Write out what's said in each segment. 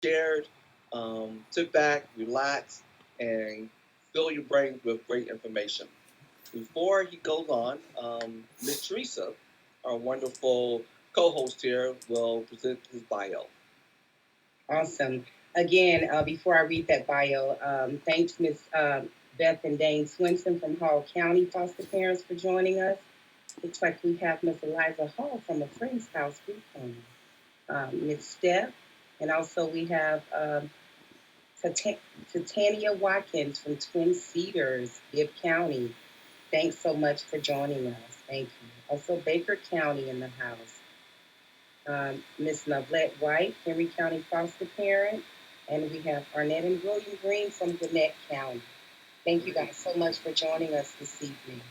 shared, sit back, relax, and fill your brain with great information. Before he goes on, Ms. Teresa, our wonderful co-host here, will present his bio. Awesome. Again, before I read that bio, thanks Ms. Beth and Dane Swinson from Hall County Foster Parents for joining us. Looks like we have Ms. Eliza Hall from a friend's house, Ms. Steph, and also we have Titania Watkins from Twin Cedars, Bibb County. Thanks so much for joining us. Thank you. Also, Baker County in the house. Miss Novlette White, Henry County foster parent, and we have Arnett and William Green from Gwinnett County. Thank you guys so much for joining us this evening.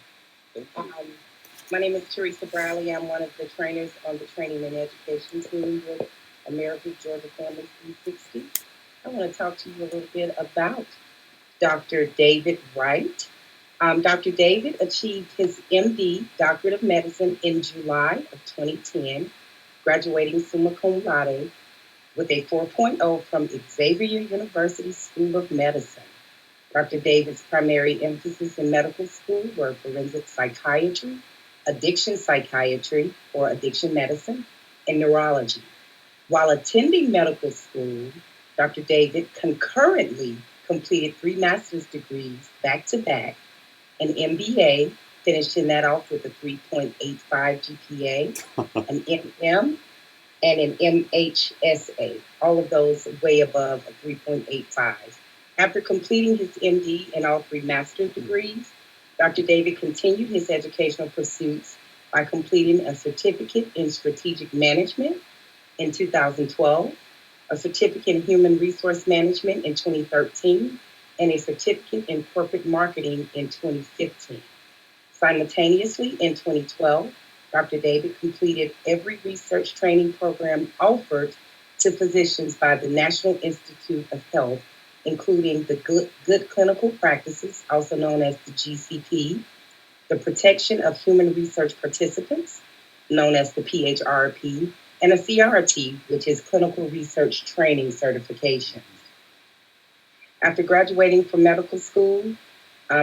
Um, my name is Teresa Briley. I'm one of the trainers on the training and education team with Amerigroup Georgia Family 360. I want to talk to you a little bit about Dr. David Wright. Dr. David achieved his MD, Doctorate of Medicine, in July of 2010, graduating summa cum laude with a 4.0 from Xavier University School of Medicine. Dr. David's primary emphasis in medical school were forensic psychiatry, addiction psychiatry or addiction medicine, and neurology. While attending medical school, Dr. David concurrently completed 3 master's degrees back to back, an MBA, finishing that off with a 3.85 GPA, an MM, and an MHSA, all of those way above a 3.85. After completing his MD and all 3 master's degrees, Dr. David continued his educational pursuits by completing a certificate in strategic management in 2012, a certificate in human resource management in 2013, and a certificate in corporate marketing in 2015. Simultaneously, in 2012, Dr. David completed every research training program offered to physicians by the National Institute of Health, including the Good Clinical Practices, also known as the GCP, the Protection of Human Research Participants, known as the PHRP, and a CRT, which is Clinical Research Training Certifications. After graduating from medical school,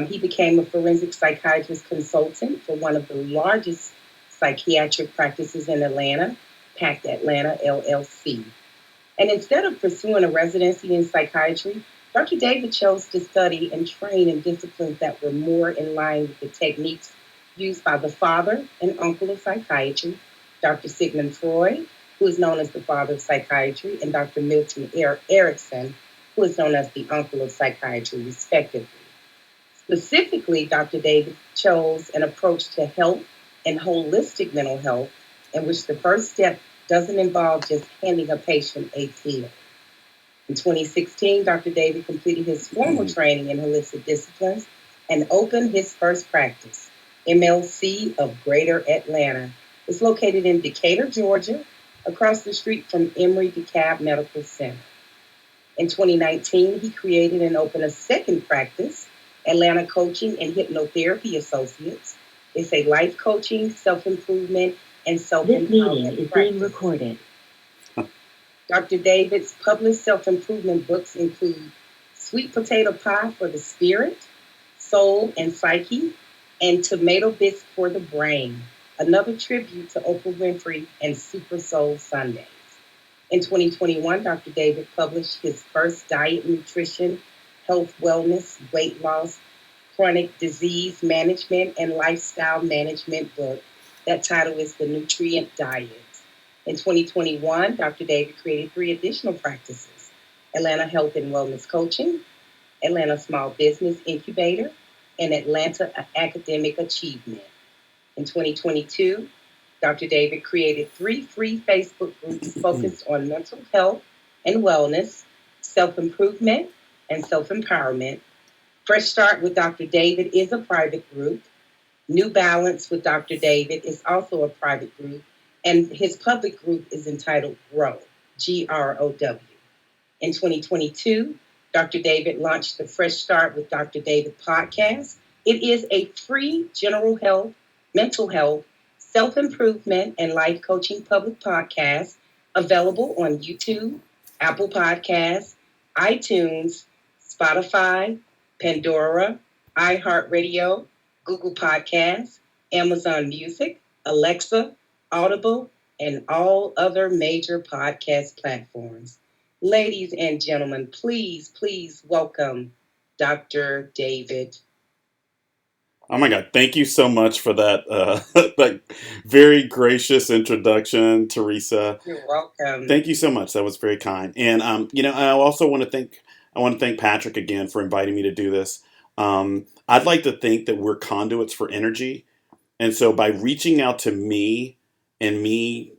he became a forensic psychiatrist consultant for one of the largest psychiatric practices in Atlanta, PACT Atlanta LLC. And instead of pursuing a residency in psychiatry, Dr. David chose to study and train in disciplines that were more in line with the techniques used by the father and uncle of psychiatry, Dr. Sigmund Freud, who is known as the father of psychiatry, and Dr. Milton Erickson, who is known as the uncle of psychiatry, respectively. Specifically, Dr. David chose an approach to health and holistic mental health, in which the first step doesn't involve just handing a patient a pill. In 2016, Dr. David completed his formal training in holistic disciplines and opened his first practice, MLC of Greater Atlanta. It's located in Decatur, Georgia, across the street from Emory DeKalb Medical Center. In 2019, he created and opened a second practice, Atlanta Coaching and Hypnotherapy Associates. It's a life coaching, self-improvement, and self-empowerment This meeting is practice. being recorded. Dr. David's published self-improvement books include Sweet Potato Pie for the Spirit, Soul and Psyche, and Tomato Bisque for the Brain, another tribute to Oprah Winfrey and Super Soul Sundays. In 2021, Dr. David published his first diet, nutrition, health, wellness, weight loss, chronic disease management, and lifestyle management book. That title is The Nutrient Diet. In 2021, Dr. David created 3 additional practices: Atlanta Health and Wellness Coaching, Atlanta Small Business Incubator, and Atlanta Academic Achievement. In 2022, Dr. David created 3 free Facebook groups focused on mental health and wellness, self-improvement, and self-empowerment. Fresh Start with Dr. David is a private group. New Balance with Dr. David is also a private group, and his public group is entitled Grow, GROW. In 2022, Dr. David launched the Fresh Start with Dr. David podcast. It is a free general health, mental health, self-improvement, and life coaching public podcast available on YouTube, Apple Podcasts, iTunes, Spotify, Pandora, iHeartRadio, Google Podcasts, Amazon Music, Alexa, Audible, and all other major podcast platforms. Ladies and gentlemen, please welcome Dr. David. Oh my God! Thank you so much for that, that very gracious introduction, Teresa. You're welcome. Thank you so much. That was very kind. And I also want to thank Patrick again for inviting me to do this. I'd like to think that we're conduits for energy, and so by reaching out to me and me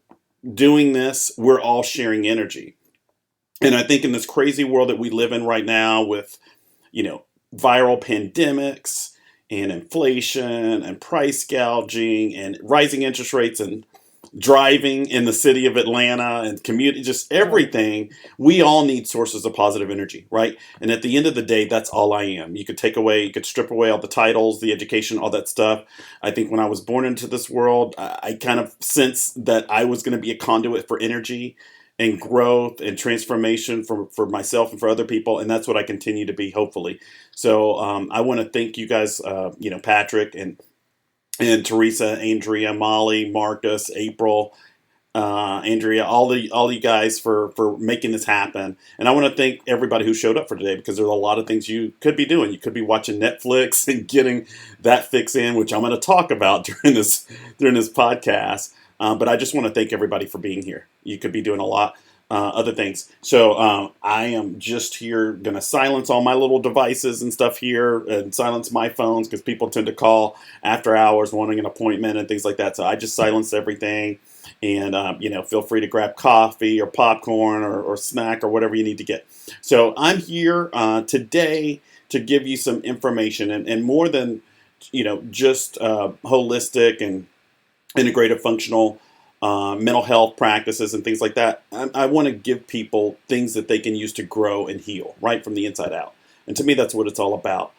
doing this, we're all sharing energy. And I think in this crazy world that we live in right now, with you know, viral pandemics and inflation and price gouging and rising interest rates and driving in the city of Atlanta and community, just everything, we all need sources of positive energy, right? And at the end of the day, that's all I am. You could strip away all the titles, the education, all that stuff. I think when I was born into this world, I kind of sensed that I was going to be a conduit for energy and growth and transformation for myself and for other people. And that's what I continue to be, hopefully. So I want to thank you guys, Patrick and Teresa, Andrea, Molly, Marcus, April, Andrea, all you guys for making this happen. And I want to thank everybody who showed up for today, because there's a lot of things you could be doing. You could be watching Netflix and getting that fix in, which I'm going to talk about during this podcast. But I just want to thank everybody for being here. You could be doing a lot other things. So I am just here going to silence all my little devices and stuff here, and silence my phones, because people tend to call after hours wanting an appointment and things like that. So I just silenced everything. And feel free to grab coffee or popcorn or snack or whatever you need to get. So I'm here today to give you some information, and more than just holistic and integrative functional mental health practices and things like that. I want to give people things that they can use to grow and heal right from the inside out. And to me, that's what it's all about.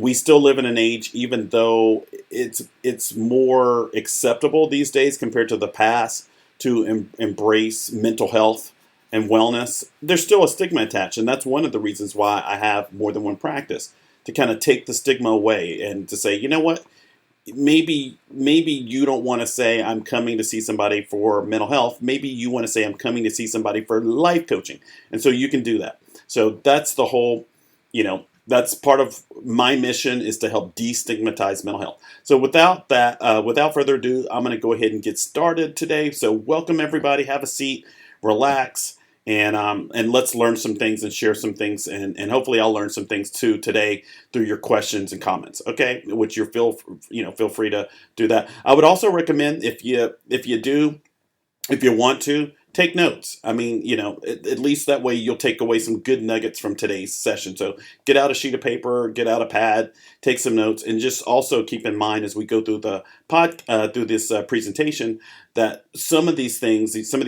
We still live in an age, even though it's more acceptable these days compared to the past, to embrace mental health and wellness. There's still a stigma attached, and that's one of the reasons why I have more than one practice, to kind of take the stigma away and to say, you know what, maybe you don't want to say I'm coming to see somebody for mental health. Maybe you want to say I'm coming to see somebody for life coaching, and so you can do that. So that's the whole, that's part of my mission, is to help destigmatize mental health. So without further ado, I'm going to go ahead and get started today. So welcome everybody, have a seat, relax, and let's learn some things and share some things, and hopefully I'll learn some things too today through your questions and comments. Okay, which feel free to do that. I would also recommend, if you want to, take notes. I mean, at least that way you'll take away some good nuggets from today's session. So get out a sheet of paper, get out a pad, take some notes, and just also keep in mind as we go through the through this presentation, that some of these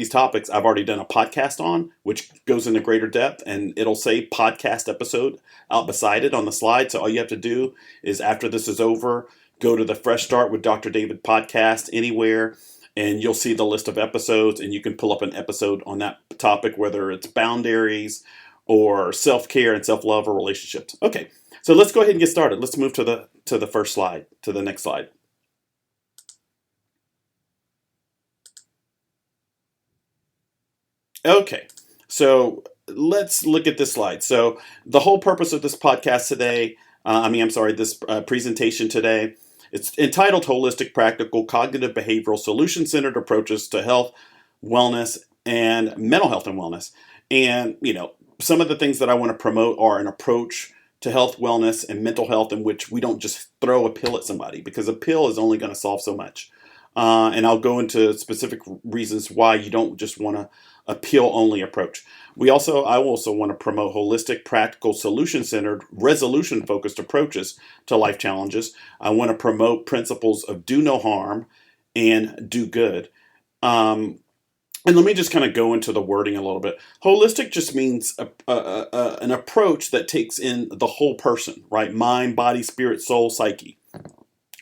topics I've already done a podcast on, which goes into greater depth, and it'll say podcast episode out beside it on the slide. So all you have to do is, after this is over, go to the Fresh Start with Dr. David podcast anywhere, and you'll see the list of episodes, and you can pull up an episode on that topic, whether it's boundaries or self-care and self-love or relationships. Okay, so let's go ahead and get started. Let's move to the first slide, to the next slide. Okay, so let's look at this slide. So the whole purpose of this podcast today, this presentation today, it's entitled Holistic, Practical, Cognitive, Behavioral, Solution-Centered Approaches to Health, Wellness, and Mental Health and Wellness. And, some of the things that I want to promote are an approach to health, wellness, and mental health in which we don't just throw a pill at somebody, because a pill is only going to solve so much. And I'll go into specific reasons why you don't just want a pill-only approach. I also want to promote holistic, practical, solution-centered, resolution-focused approaches to life challenges. I want to promote principles of do no harm and do good. And let me just kind of go into the wording a little bit. Holistic just means an approach that takes in the whole person, right? Mind, body, spirit, soul, psyche,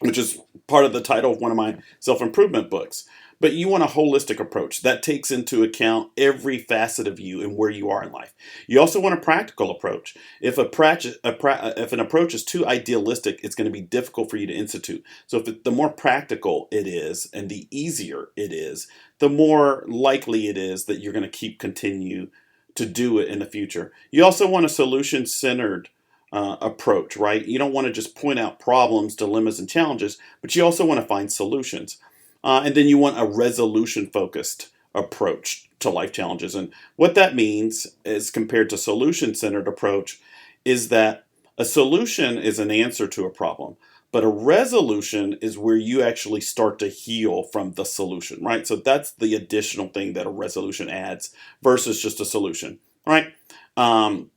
which is part of the title of one of my self-improvement books. But you want a holistic approach that takes into account every facet of you and where you are in life. You also want a practical approach. If if an approach is too idealistic, it's going to be difficult for you to institute. So the more practical it is and the easier it is, the more likely it is that you're going to continue to do it in the future. You also want a solution-centered approach, right? You don't want to just point out problems, dilemmas, and challenges, but you also want to find solutions. And then you want a resolution-focused approach to life challenges. And what that means, as compared to solution-centered approach, is that a solution is an answer to a problem, but a resolution is where you actually start to heal from the solution, right? So that's the additional thing that a resolution adds versus just a solution, right? And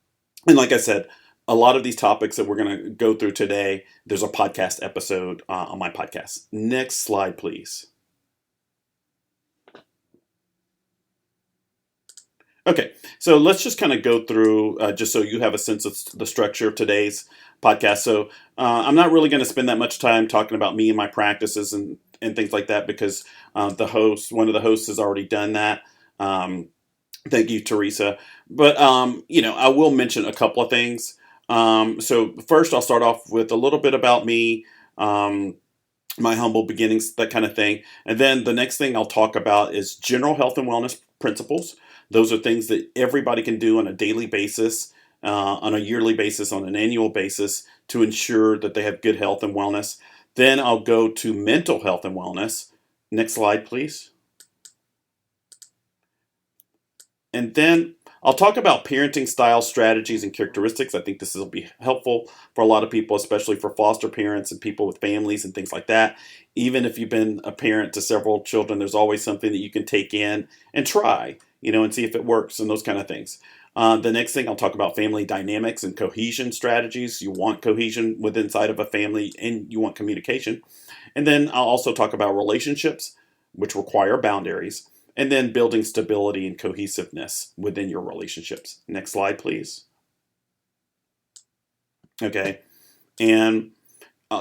like I said, a lot of these topics that we're going to go through today, there's a podcast episode on my podcast. Next slide, please. Okay, so let's just kind of go through, just so you have a sense of the structure of today's podcast. So I'm not really going to spend that much time talking about me and my practices and things like that, because one of the hosts has already done that. Thank you, Teresa. But, I will mention a couple of things. So first, I'll start off with a little bit about me, my humble beginnings, that kind of thing. And then the next thing I'll talk about is general health and wellness principles. Those are things that everybody can do on a daily basis, on a yearly basis, on an annual basis to ensure that they have good health and wellness. Then I'll go to mental health and wellness. Next slide, please. And then I'll talk about parenting style, strategies, and characteristics. I think this will be helpful for a lot of people, especially for foster parents and people with families and things like that. Even if you've been a parent to several children, there's always something that you can take in and try, and see if it works and those kind of things. The next thing, I'll talk about family dynamics and cohesion strategies. You want cohesion within inside of a family, and you want communication. And then I'll also talk about relationships, which require boundaries. And then building stability and cohesiveness within your relationships. Next slide, please. Okay. And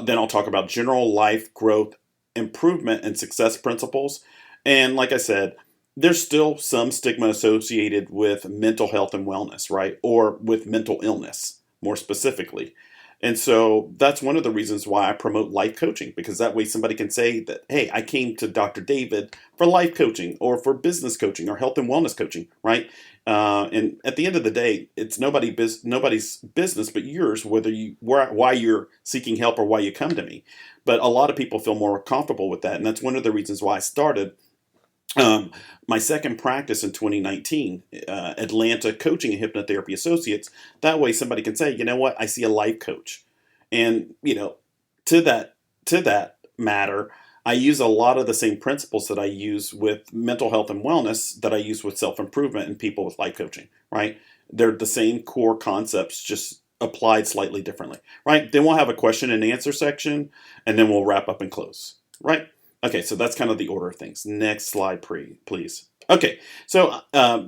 then I'll talk about general life growth, improvement, and success principles. And like I said, there's still some stigma associated with mental health and wellness, right? Or with mental illness, more specifically. And so that's one of the reasons why I promote life coaching, because that way somebody can say that, hey, I came to Dr. David for life coaching or for business coaching or health and wellness coaching, right? And at the end of the day, it's nobody's business but yours, why you're seeking help or why you come to me. But a lot of people feel more comfortable with that. And that's one of the reasons why I started my second practice in 2019, Atlanta Coaching and Hypnotherapy Associates. That way somebody can say, you know what, I see a life coach. And, to that matter, I use a lot of the same principles that I use with mental health and wellness that I use with self-improvement and people with life coaching, right? They're the same core concepts, just applied slightly differently, right? Then we'll have a question and answer section, and then we'll wrap up and close, right? Okay, so that's kind of the order of things. Next slide, please. Okay, so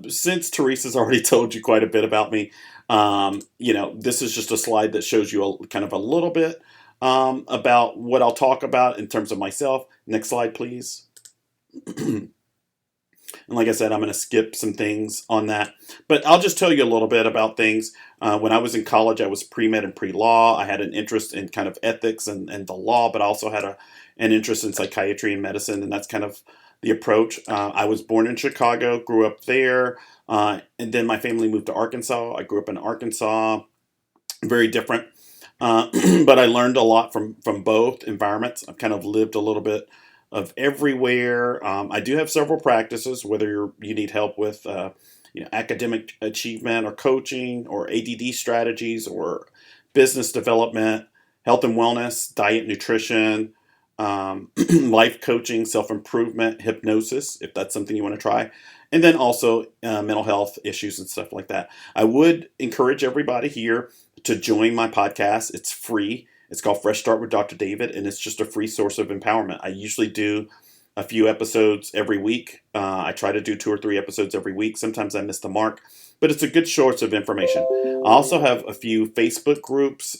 since Teresa's already told you quite a bit about me, this is just a slide that shows you kind of a little bit about what I'll talk about in terms of myself. Next slide, please. And like I said, I'm going to skip some things on that. But I'll just tell you a little bit about things. When I was in college, I was pre-med and pre-law. I had an interest in kind of ethics and the law, but I also had an interest in psychiatry and medicine, and that's kind of the approach. I was born in Chicago, grew up there, and then my family moved to Arkansas. I grew up in Arkansas, very different. But I learned a lot from both environments. I've kind of lived a little bit of everywhere. I do have several practices, whether you need help with academic achievement or coaching or ADD strategies or business development, health and wellness, diet, nutrition, life coaching, self-improvement, hypnosis, if that's something you want to try. And then also mental health issues and stuff like that. I would encourage everybody here to join my podcast. It's free. It's called Fresh Start with Dr. David, and it's just a free source of empowerment. I usually do a few episodes every week. I try to do 2 or 3 episodes every week. Sometimes I miss the mark, but it's a good source of information. I also have a few Facebook groups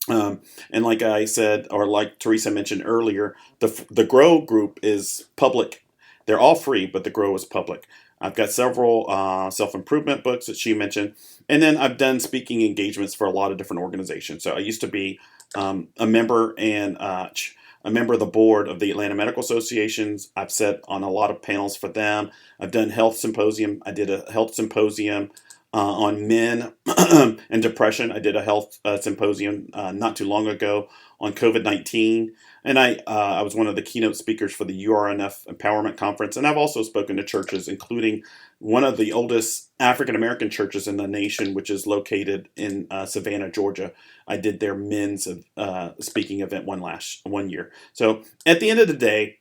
And like I said, or like Teresa mentioned earlier, the Grow group is public. They're all free, but the Grow is public. I've got several self-improvement books that she mentioned. And then I've done speaking engagements for a lot of different organizations. So I used to be a member and a member of the board of the Atlanta Medical Associations. I've sat on a lot of panels for them. I've done health symposium. I did a health symposium on men and depression. I did a health symposium not too long ago on COVID-19. And I was one of the keynote speakers for the URNF Empowerment Conference. And I've also spoken to churches, including one of the oldest African American churches in the nation, which is located in Savannah, Georgia. I did their men's speaking event one year. So at the end of the day,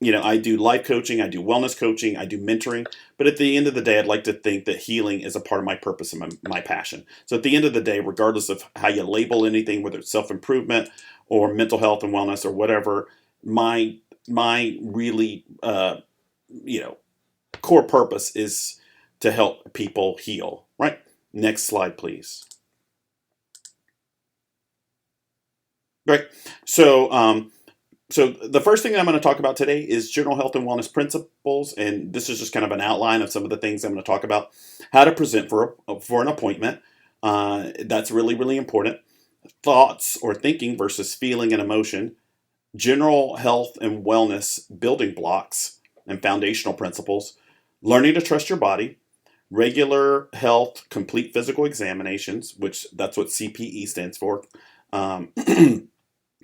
I do life coaching, I do wellness coaching, I do mentoring. But at the end of the day, I'd like to think that healing is a part of my purpose and my passion. So at the end of the day, regardless of how you label anything, whether it's self-improvement or mental health and wellness or whatever, my really core purpose is to help people heal. Right? Next slide, please. Right. So the first thing I'm going to talk about today is general health and wellness principles, and this is just kind of an outline of some of the things I'm going to talk about. How to present for an appointment. That's really, really important. Thoughts or thinking versus feeling and emotion. General health and wellness building blocks and foundational principles. Learning to trust your body. Regular health complete physical examinations, which that's what CPE stands for.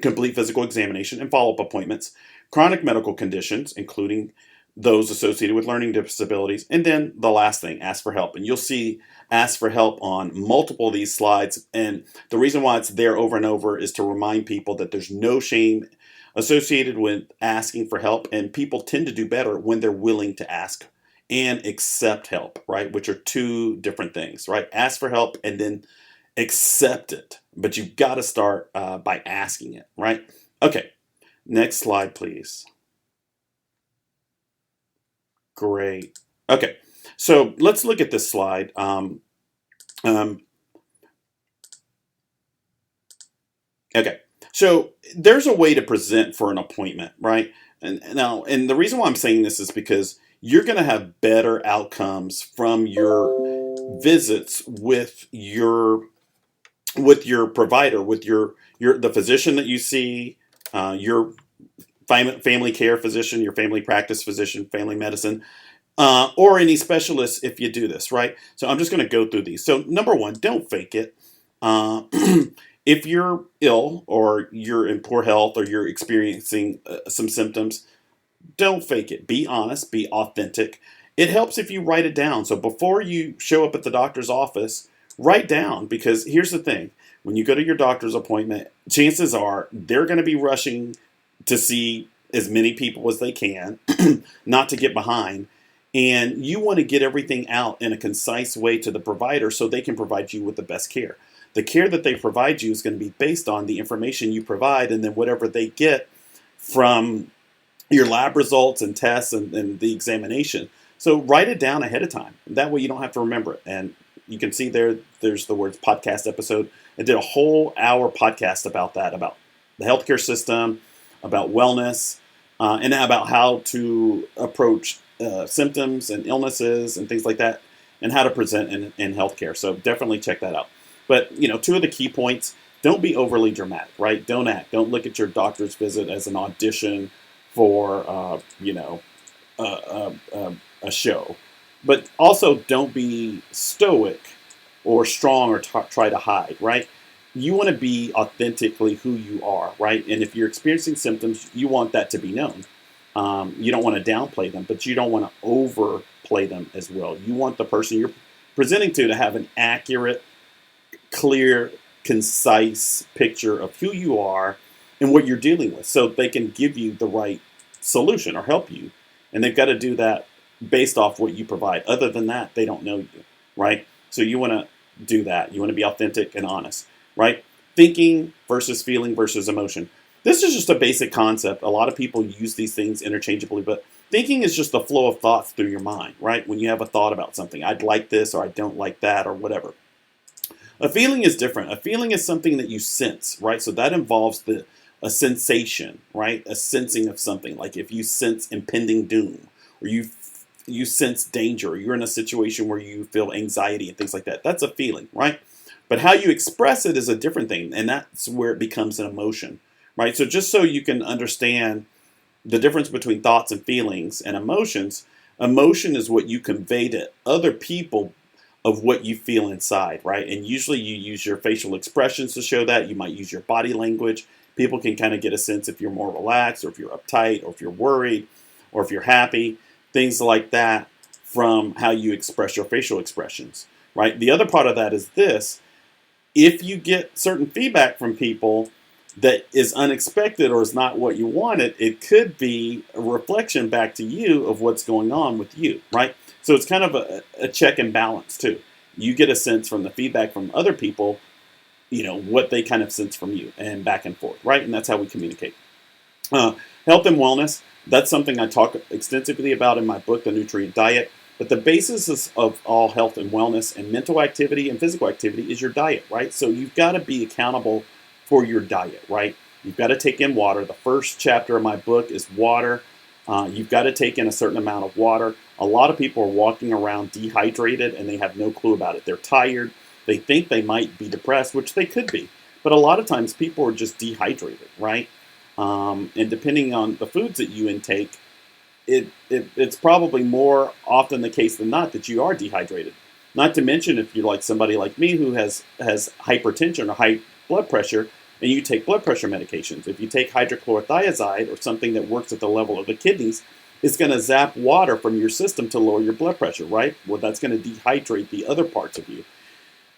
Complete physical examination and follow-up appointments, chronic medical conditions, including those associated with learning disabilities, and then the last thing, ask for help. And you'll see ask for help on multiple of these slides. And the reason why it's there over and over is to remind people that there's no shame associated with asking for help, and people tend to do better when they're willing to ask and accept help, right? Which are two different things, right? Ask for help and then accept it, but you've got to start by asking it, right? Okay, next slide, please. Great. Okay, so let's look at this slide. Okay, so there's a way to present for an appointment, right? And the reason why I'm saying this is because you're going to have better outcomes from your visits with your provider, with the physician that you see, your family care physician, your family practice physician, family medicine, or any specialist if you do this, right? So I'm just going to go through these. So number one, don't fake it. If you're ill or you're in poor health or you're experiencing some symptoms, don't fake it. Be honest, be authentic. It helps if you write it down. So before you show up at the doctor's office, write down, because here's the thing. When you go to your doctor's appointment, chances are they're going to be rushing to see as many people as they can, not to get behind. And you want to get everything out in a concise way to the provider so they can provide you with the best care. The care that they provide you is going to be based on the information you provide, and then whatever they get from your lab results and tests and the examination. So write it down ahead of time. That way you don't have to remember it. And you can see there's the words podcast episode. I did a whole hour podcast about that, about the healthcare system, about wellness, and about how to approach symptoms and illnesses and things like that, and how to present in healthcare. So definitely check that out. But, two of the key points: don't be overly dramatic, right? Don't act. Don't look at your doctor's visit as an audition for, a show. But also don't be stoic or strong or try to hide, right? You want to be authentically who you are, right? And if you're experiencing symptoms, you want that to be known. You don't want to downplay them, but you don't want to overplay them as well. You want the person you're presenting to have an accurate, clear, concise picture of who you are and what you're dealing with, so they can give you the right solution or help you. And they've got to do that based off what you provide. Other than that, they don't know you, right? So you want to do that. You want to be authentic and honest, right? Thinking versus feeling versus emotion. This is just a basic concept. A lot of people use these things interchangeably, but thinking is just the flow of thoughts through your mind, right? When you have a thought about something, I'd like this or I don't like that or whatever. A feeling is different. A feeling is something that you sense, right? So that involves a sensation, right? A sensing of something. Like if you sense impending doom, or you sense danger, or you're in a situation where you feel anxiety and things like that. That's a feeling, right? But how you express it is a different thing, and that's where it becomes an emotion, right? So just so you can understand the difference between thoughts and feelings and emotions, emotion is what you convey to other people of what you feel inside, right? And usually you use your facial expressions to show that. You might use your body language. People can kind of get a sense if you're more relaxed, or if you're uptight, or if you're worried, or if you're happy, things like that, from how you express your facial expressions, right? The other part of that is this: if you get certain feedback from people that is unexpected or is not what you wanted, it could be a reflection back to you of what's going on with you, right? So it's kind of a check and balance too. You get a sense from the feedback from other people, what they kind of sense from you, and back and forth, right? And that's how we communicate. Uh, Health and wellness, that's something I talk extensively about in my book, The Nutrient Diet. But the basis of all health and wellness and mental activity and physical activity is your diet, right? So you've got to be accountable for your diet, right? You've got to take in water. The first chapter of my book is water. You've got to take in a certain amount of water. A lot of people are walking around dehydrated and they have no clue about it. They're tired. They think they might be depressed, which they could be. But a lot of times people are just dehydrated, right? And depending on the foods that you intake, it's probably more often the case than not that you are dehydrated. Not to mention if you're like somebody like me who has hypertension or high blood pressure, and you take blood pressure medications. If you take hydrochlorothiazide, or something that works at the level of the kidneys, it's going to zap water from your system to lower your blood pressure, right? Well, that's going to dehydrate the other parts of you.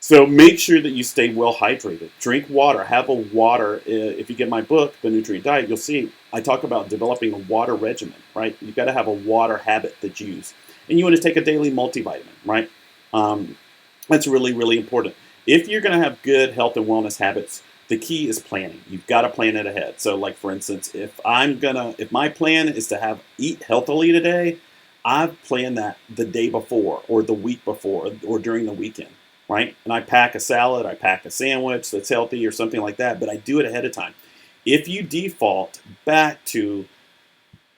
So make sure that you stay well hydrated. Drink water. Have a water. If you get my book, The Nutrient Diet, you'll see I talk about developing a water regimen, right? You've got to have a water habit that you use. And you want to take a daily multivitamin, right? That's really, really important. If you're going to have good health and wellness habits, the key is planning. You've got to plan it ahead. So like, for instance, if my plan is to eat healthily today, I've planned that the day before, or the week before, or during the weekend. Right? And I pack a salad, I pack a sandwich that's healthy or something like that, but I do it ahead of time. If you default back to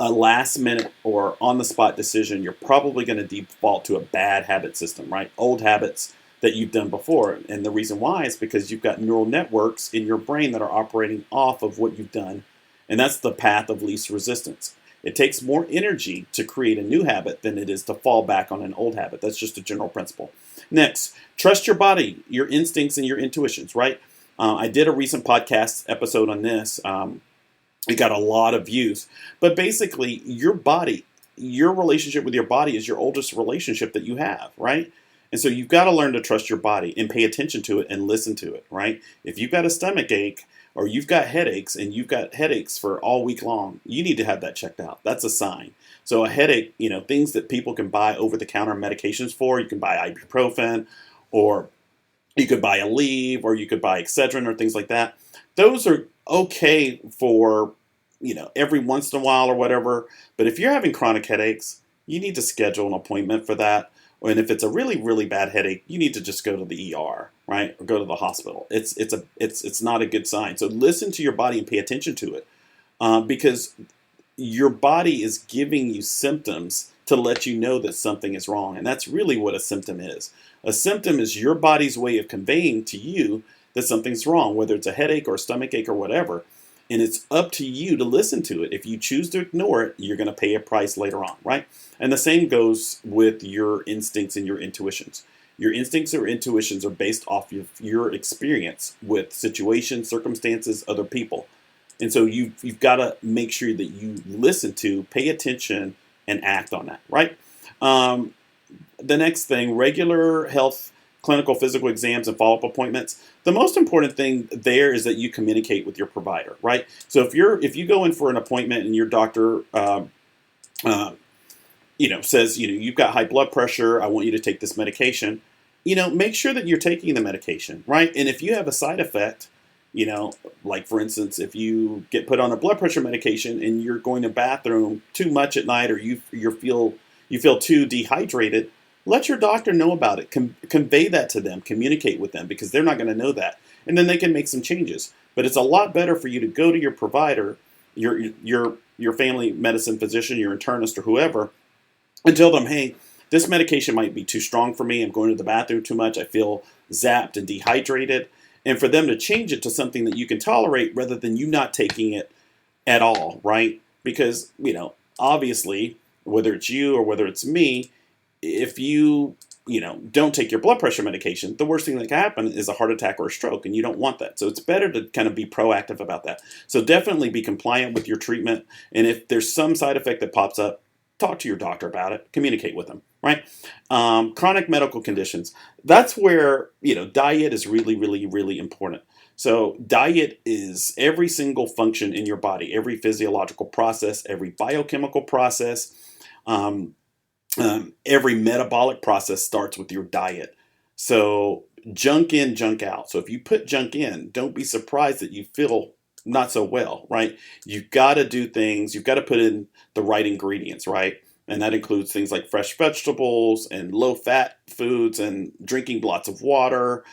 a last minute or on the spot decision, you're probably going to default to a bad habit system, right? Old habits that you've done before. And the reason why is because you've got neural networks in your brain that are operating off of what you've done. And that's the path of least resistance. It takes more energy to create a new habit than it is to fall back on an old habit. That's just a general principle. Next, trust your body, your instincts, and your intuitions, right? I did a recent podcast episode on this. It got a lot of views. But basically, your body, your relationship with your body is your oldest relationship that you have, right? And so you've got to learn to trust your body and pay attention to it and listen to it, right? If you've got a stomach ache, or you've got headaches and you've got headaches for all week long, you need to have that checked out. That's a sign. So a headache, things that people can buy over-the-counter medications for, you can buy ibuprofen, or you could buy Aleve, or you could buy Excedrin, or things like that. Those are okay for, every once in a while or whatever. But if you're having chronic headaches, you need to schedule an appointment for that. And if it's a really, really bad headache, you need to just go to the ER, right? Or go to the hospital. It's not a good sign. So listen to your body and pay attention to it, because your body is giving you symptoms to let you know that something is wrong. And that's really what a symptom is. A symptom is your body's way of conveying to you that something's wrong, whether it's a headache or a stomach ache or whatever. And it's up to you to listen to it. If you choose to ignore it, you're going to pay a price later on, right? And the same goes with your instincts and your intuitions. Your instincts or intuitions are based off of your experience with situations, circumstances, other people. And so you've got to make sure that you listen to, pay attention, and act on that, right? The next thing, regular health, clinical, physical exams, and follow-up appointments. The most important thing there is that you communicate with your provider, right? So if you go in for an appointment and your doctor, says, you've got high blood pressure, I want you to take this medication, make sure that you're taking the medication, right? And if you have a side effect, like for instance, if you get put on a blood pressure medication and you're going to the bathroom too much at night, or you feel too dehydrated, let your doctor know about it. Convey that to them. Communicate with them because they're not going to know that, and then they can make some changes. But it's a lot better for you to go to your provider, your family medicine physician, your internist, or whoever, and tell them, hey, this medication might be too strong for me. I'm going to the bathroom too much. I feel zapped and dehydrated. And for them to change it to something that you can tolerate rather than you not taking it at all, right? Because, obviously, whether it's you or whether it's me, if you, don't take your blood pressure medication, the worst thing that can happen is a heart attack or a stroke, and you don't want that. So it's better to kind of be proactive about that. So definitely be compliant with your treatment. And if there's some side effect that pops up, talk to your doctor about it, communicate with them, right? Chronic medical conditions. That's where, diet is really, really, really important. So diet is every single function in your body, every physiological process, every biochemical process, every metabolic process starts with your diet. So junk in, junk out. So if you put junk in, don't be surprised that you feel not so well, right? You've got to do things, you've got to put in the right ingredients, right? And that includes things like fresh vegetables and low fat foods and drinking lots of water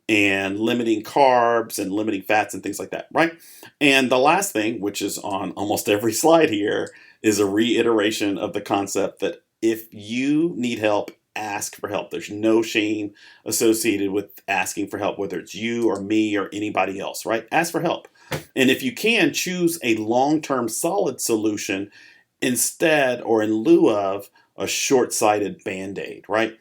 and limiting carbs and limiting fats and things like that, right? And the last thing, which is on almost every slide here, is a reiteration of the concept that if you need help, ask for help. There's no shame associated with asking for help, whether it's you or me or anybody else, right? Ask for help. And if you can, choose a long-term solid solution instead or in lieu of a short-sighted band-aid, right?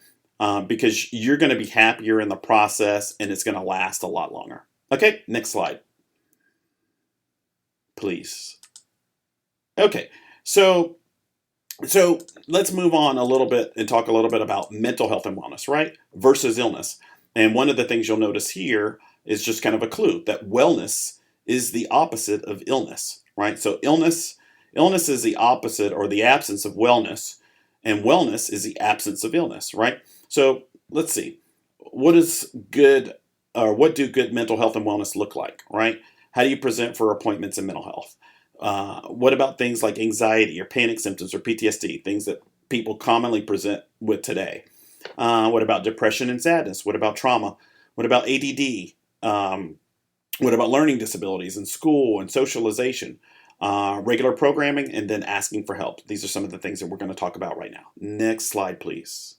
Because you're going to be happier in the process and it's going to last a lot longer. Okay, next slide, please. Okay, so let's move on a little bit and talk a little bit about mental health and wellness, right? Versus illness. And one of the things you'll notice here is just kind of a clue that wellness is the opposite of illness, right? So illness is the opposite or the absence of wellness, and wellness is the absence of illness, right? So let's see. What do good mental health and wellness look like, right? How do you present for appointments in mental health? What about things like anxiety or panic symptoms or PTSD, things that people commonly present with today? What about depression and sadness? What about trauma? What about ADD? What about learning disabilities in school and socialization? Regular programming, and then asking for help. These are some of the things that we're going to talk about right now. Next slide, please.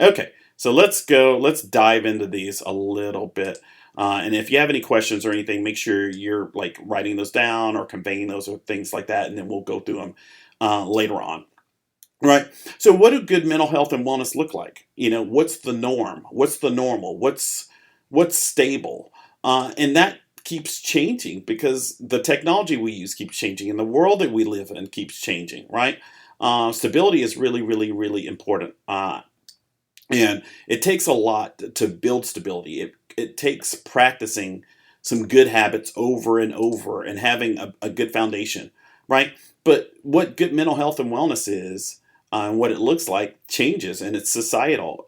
Okay, so let's dive into these a little bit. And if you have any questions or anything, make sure you're like writing those down or conveying those or things like that, and then we'll go through them later on. Right. So what do good mental health and wellness look like? What's the norm? What's the normal? What's stable? And that keeps changing because the technology we use keeps changing and the world that we live in keeps changing, right? Stability is really, really, really important. And it takes a lot to build stability. It takes practicing some good habits over and over and having a good foundation, right? But what good mental health and wellness is and what it looks like changes, and it's societal.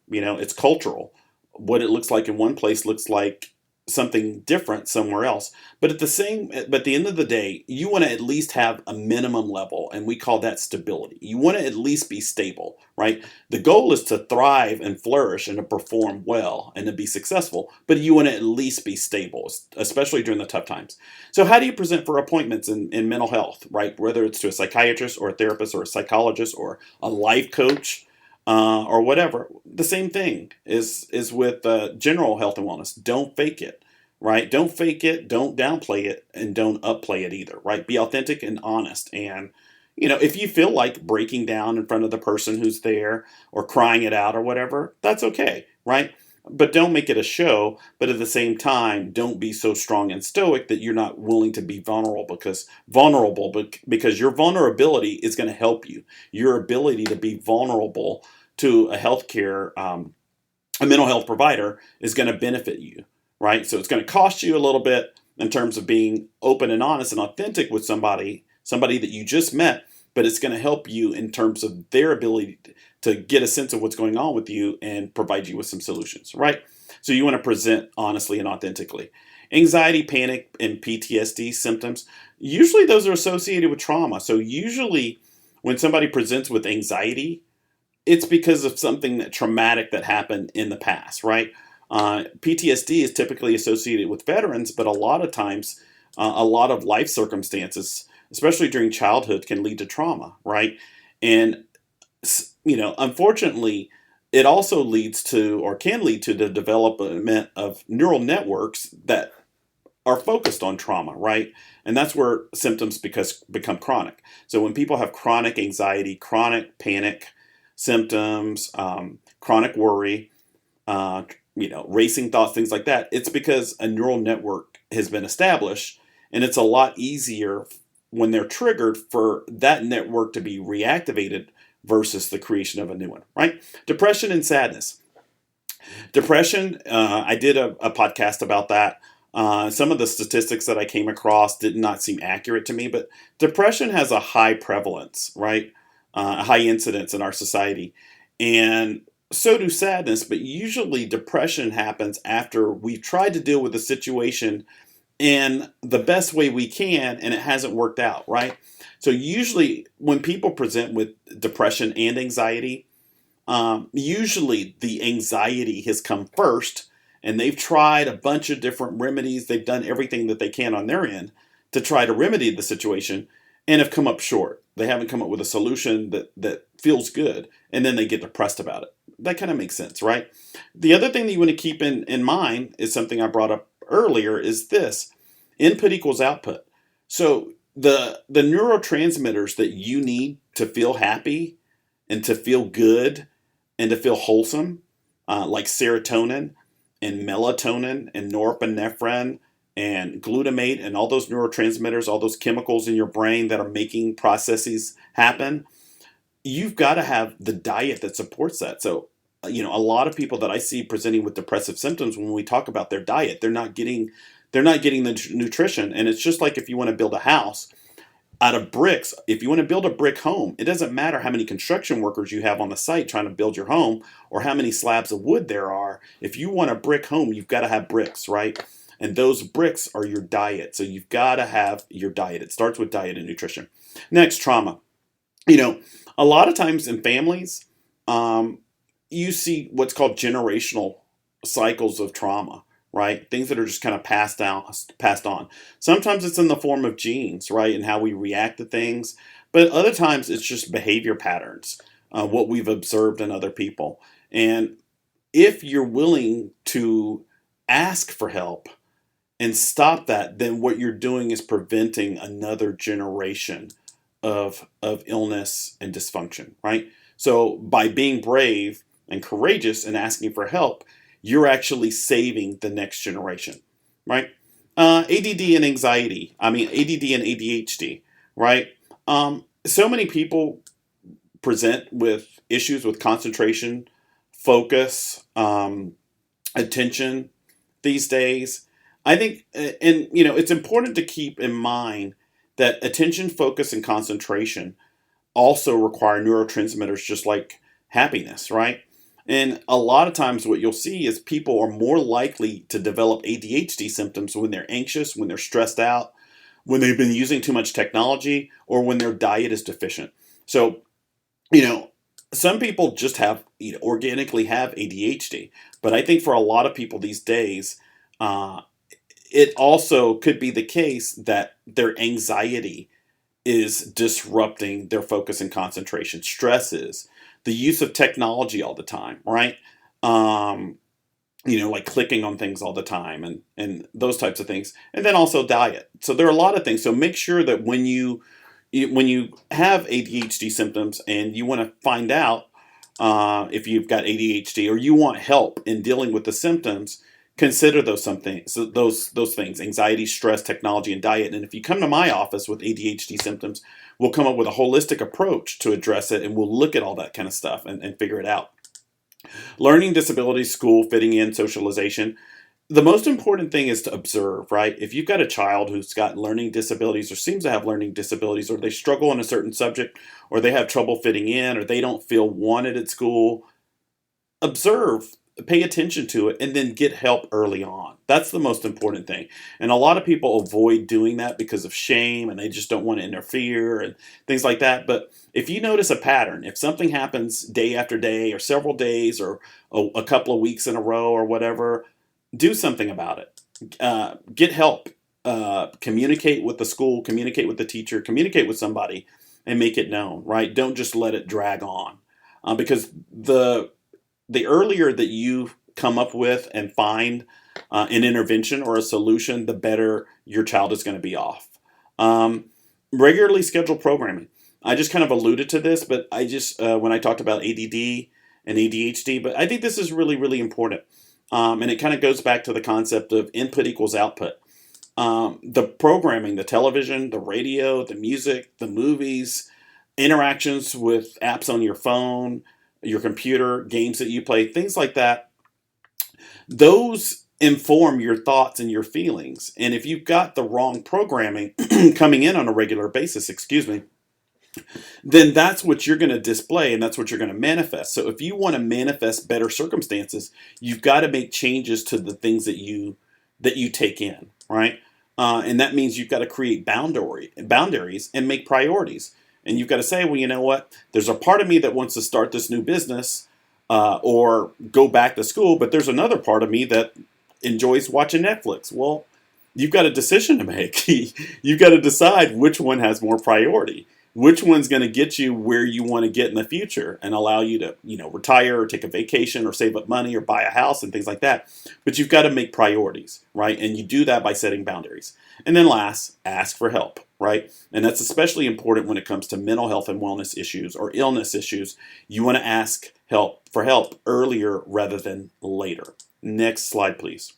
It's cultural. What it looks like in one place looks like something different somewhere else. But at the end of the day, you want to at least have a minimum level, and we call that stability. You want to at least be stable, right? The goal is to thrive and flourish and to perform well and to be successful, but you want to at least be stable, especially during the tough times. So how do you present for appointments in mental health, right? Whether it's to a psychiatrist or a therapist or a psychologist or a life coach, or whatever. The same thing is with general health and wellness. Don't fake it, right? Don't fake it, don't downplay it, and don't upplay it either, right? Be authentic and honest. And, if you feel like breaking down in front of the person who's there or crying it out or whatever, that's okay, right? But don't make it a show. But at the same time, don't be so strong and stoic that you're not willing to be vulnerable because your vulnerability is going to help you. Your ability to be vulnerable to a a mental health provider is going to benefit you, right? So it's going to cost you a little bit in terms of being open and honest and authentic with somebody that you just met, but it's going to help you in terms of their ability to get a sense of what's going on with you and provide you with some solutions, right? So you want to present honestly and authentically. Anxiety, panic, and PTSD symptoms, usually those are associated with trauma. So usually when somebody presents with anxiety, it's because of something that traumatic that happened in the past, right? PTSD is typically associated with veterans, but a lot of times, a lot of life circumstances, especially during childhood, can lead to trauma, right? And unfortunately, it also leads to, or can lead to, the development of neural networks that are focused on trauma, right? And that's where symptoms become chronic. So when people have chronic anxiety, chronic panic symptoms, chronic worry, uh, racing thoughts, things like that, it's because a neural network has been established, and it's a lot easier when they're triggered for that network to be reactivated versus the creation of a new one, right? Depression and sadness. Depression, I did a podcast about that. Some of the statistics that I came across did not seem accurate to me, but depression has a high prevalence, right? A high incidence in our society. And so do sadness, but usually depression happens after we've tried to deal with a situation in the best way we can and it hasn't worked out, right? So usually when people present with depression and anxiety, usually the anxiety has come first, and they've tried a bunch of different remedies. They've done everything that they can on their end to try to remedy the situation and have come up short. They haven't come up with a solution that feels good, and then they get depressed about it. That kind of makes sense, right? The other thing that you want to keep in mind is something I brought up earlier is this: input equals output. So the neurotransmitters that you need to feel happy and to feel good and to feel wholesome, like serotonin and melatonin and norepinephrine and glutamate and all those neurotransmitters, all those chemicals in your brain that are making processes happen, you've got to have the diet that supports that. So, a lot of people that I see presenting with depressive symptoms, when we talk about their diet, they're not getting the nutrition. And it's just like if you want to build a house out of bricks. If you want to build a brick home, it doesn't matter how many construction workers you have on the site trying to build your home or how many slabs of wood there are. If you want a brick home, you've got to have bricks, right? And those bricks are your diet. So you've got to have your diet. It starts with diet and nutrition. Next, trauma. A lot of times in families, you see what's called generational cycles of trauma, right? Things that are just kind of passed on. Sometimes it's in the form of genes, right, and how we react to things. But other times it's just behavior patterns, what we've observed in other people. And if you're willing to ask for help and stop that, then what you're doing is preventing another generation of illness and dysfunction, right? So by being brave and courageous and asking for help, you're actually saving the next generation, right? ADD and anxiety. I mean, ADD and ADHD, right? So many people present with issues with concentration, focus, attention these days. I think, and it's important to keep in mind that attention, focus, and concentration also require neurotransmitters just like happiness, right? And a lot of times what you'll see is people are more likely to develop ADHD symptoms when they're anxious, when they're stressed out, when they've been using too much technology, or when their diet is deficient. So, some people just organically have ADHD, but I think for a lot of people these days, it also could be the case that their anxiety is disrupting their focus and concentration. Stress is the use of technology all the time, right? Like clicking on things all the time and those types of things. And then also diet. So there are a lot of things. So make sure that when you have ADHD symptoms and you want to find out if you've got ADHD or you want help in dealing with the symptoms, consider those things: anxiety, stress, technology, and diet. And if you come to my office with ADHD symptoms, we'll come up with a holistic approach to address it, and we'll look at all that kind of stuff and figure it out. Learning disabilities, school, fitting in, socialization. The most important thing is to observe, right? If you've got a child who's got learning disabilities or seems to have learning disabilities, or they struggle in a certain subject, or they have trouble fitting in, or they don't feel wanted at school, observe pay attention to it, and then get help early on. That's the most important thing. And a lot of people avoid doing that because of shame, and they just don't want to interfere and things like that. But if you notice a pattern, if something happens day after day or several days or a couple of weeks in a row or whatever, do something about it. Get help. Communicate with the school, communicate with the teacher, communicate with somebody, and make it known, right? Don't just let it drag on. Because the earlier that you come up with and find an intervention or a solution, the better your child is going to be off. Regularly scheduled programming. I just kind of alluded to this, but I just, when I talked about ADD and ADHD, but I think this is really, really important. And it kind of goes back to the concept of input equals output. The programming, the television, the radio, the music, the movies, interactions with apps on your phone, your computer, games that you play, things like that, those inform your thoughts and your feelings. And if you've got the wrong programming coming in on a regular basis, then that's what you're going to display and that's what you're going to manifest. So if you want to manifest better circumstances, you've got to make changes to the things that you take in, right? And that means you've got to create boundaries and make priorities. And you've got to say, well, you know what? There's a part of me that wants to start this new business or go back to school, but there's another part of me that enjoys watching Netflix. Well, you've got a decision to make. You've got to decide which one has more priority. Which one's going to get you where you want to get in the future and allow you to, retire or take a vacation or save up money or buy a house and things like that. But you've got to make priorities, right? And you do that by setting boundaries. And then last, ask for help, right? And that's especially important when it comes to mental health and wellness issues or illness issues. You want to ask for help earlier rather than later. Next slide, please.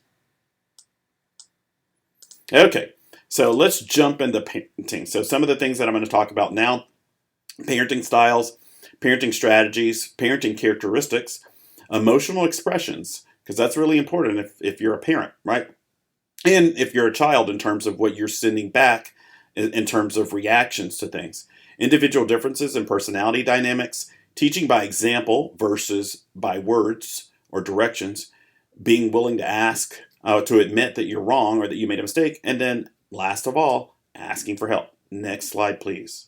Okay. So let's jump into parenting. So some of the things that I'm going to talk about now, parenting styles, parenting strategies, parenting characteristics, emotional expressions, because that's really important if you're a parent, right? And if you're a child in terms of what you're sending back in terms of reactions to things. Individual differences in personality dynamics, teaching by example versus by words or directions, being willing to ask, to admit that you're wrong or that you made a mistake, and then last of all, asking for help. Next slide, please.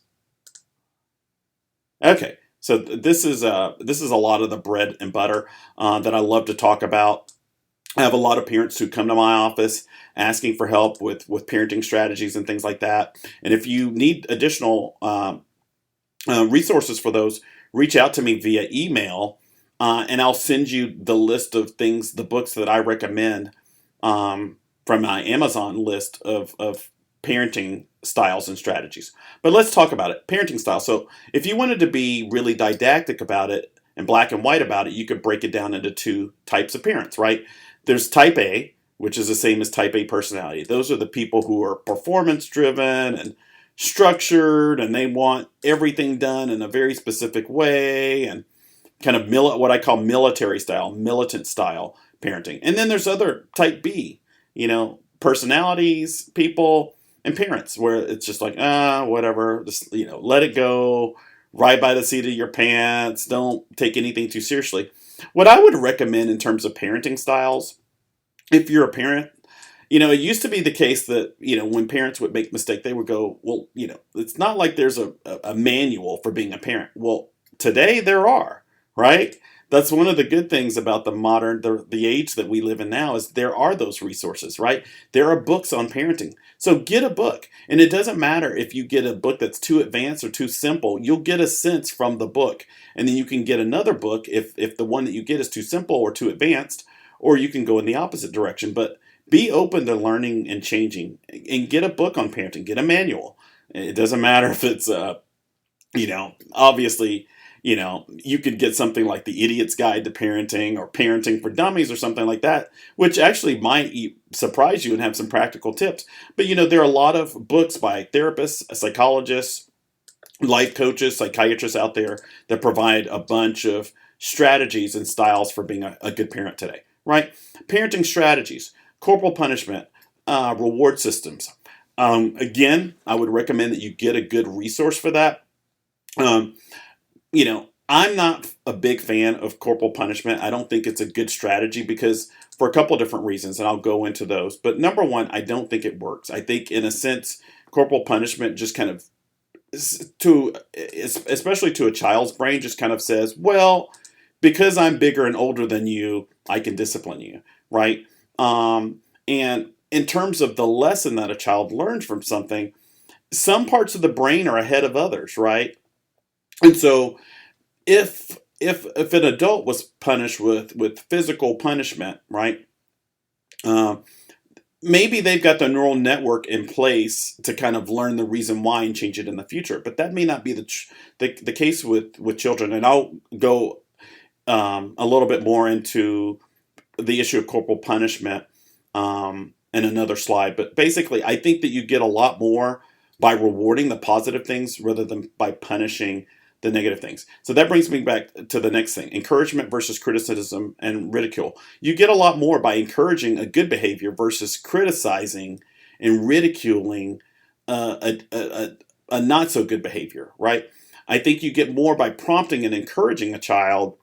Okay, so this is a lot of the bread and butter that I love to talk about. I have a lot of parents who come to my office asking for help with parenting strategies and things like that. And if you need additional resources for those, reach out to me via email, and I'll send you the list of things, the books that I recommend from my Amazon list of parenting styles and strategies. But let's talk about it. Parenting style. So if you wanted to be really didactic about it and black and white about it, you could break it down into two types of parents, right? There's type A, which is the same as type A personality. Those are the people who are performance driven and structured, and they want everything done in a very specific way, and kind of what I call military style, militant style parenting. And then there's other type B, personalities, people, and parents, where it's just like, whatever, just, let it go, ride by the seat of your pants, don't take anything too seriously. What I would recommend in terms of parenting styles, if you're a parent, it used to be the case that, when parents would make a mistake, they would go, well, it's not like there's a manual for being a parent. Well, today there are, right? That's one of the good things about the age that we live in now, is there are those resources, right? There are books on parenting. So get a book. And it doesn't matter if you get a book that's too advanced or too simple. You'll get a sense from the book. And then you can get another book if the one that you get is too simple or too advanced, or you can go in the opposite direction. But be open to learning and changing, and get a book on parenting. Get a manual. It doesn't matter if it's, obviously, you could get something like The Idiot's Guide to Parenting or Parenting for Dummies or something like that, which actually might surprise you and have some practical tips. But, there are a lot of books by therapists, psychologists, life coaches, psychiatrists out there that provide a bunch of strategies and styles for being a good parent today, right? Parenting strategies, corporal punishment, reward systems. Again, I would recommend that you get a good resource for that. I'm not a big fan of corporal punishment. I don't think it's a good strategy because for a couple of different reasons, and I'll go into those. But number one, I don't think it works. I think, in a sense, corporal punishment just kind of to especially to a child's brain just kind of says, well, because I'm bigger and older than you, I can discipline you, right? And in terms of the lesson that a child learns from something, some parts of the brain are ahead of others, right? And so if an adult was punished with physical punishment, right? Uh, Maybe they've got the neural network in place to kind of learn the reason why and change it in the future. But that may not be the case with children. And I'll go a little bit more into the issue of corporal punishment in another slide. But basically, I think that you get a lot more by rewarding the positive things rather than by punishing the negative things. So that brings me back to the next thing: encouragement versus criticism and ridicule. You get a lot more by encouraging a good behavior versus criticizing and ridiculing a not so good behavior, right? I think you get more by prompting and encouraging a child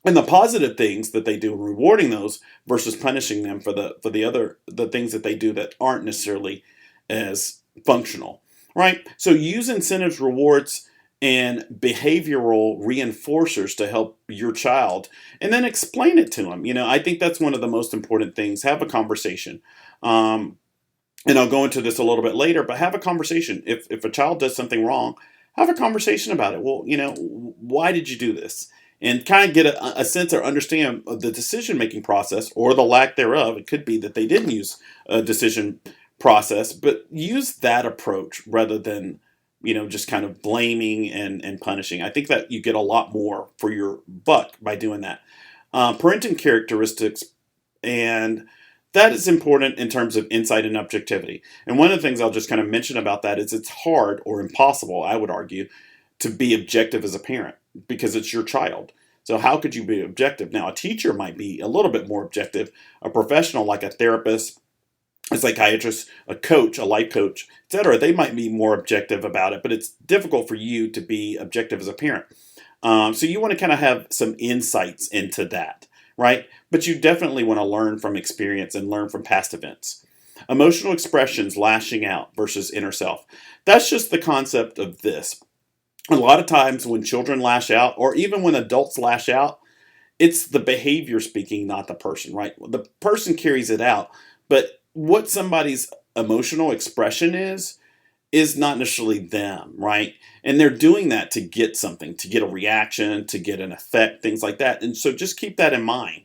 and the positive things that they do and rewarding those versus punishing them for the things that they do that aren't necessarily as functional, right? So use incentives, rewards, and behavioral reinforcers to help your child, and then explain it to them. I think that's one of the most important things. Have a conversation. And I'll go into this a little bit later, but have a conversation. If a child does something wrong, have a conversation about it. Well, why did you do this? And kind of get a sense or understand the decision making process or the lack thereof. It could be that they didn't use a decision process, but use that approach rather than just kind of blaming and punishing. I think that you get a lot more for your buck by doing that. Parenting characteristics, and that is important in terms of insight and objectivity. And one of the things I'll just kind of mention about that is it's hard or impossible, I would argue, to be objective as a parent because it's your child. So how could you be objective? Now, a teacher might be a little bit more objective. A professional like a therapist, a psychiatrist, a coach, a life coach, etc., they might be more objective about it, but it's difficult for you to be objective as a parent. So you want to kind of have some insights into that, right? But you definitely want to learn from experience and learn from past events. Emotional expressions, lashing out versus inner self. That's just the concept of this. A lot of times when children lash out, or even when adults lash out, it's the behavior speaking, not the person, right? The person carries it out, but what somebody's emotional expression is not necessarily them, right? And they're doing that to get something, to get a reaction, to get an effect, things like that. And so just keep that in mind.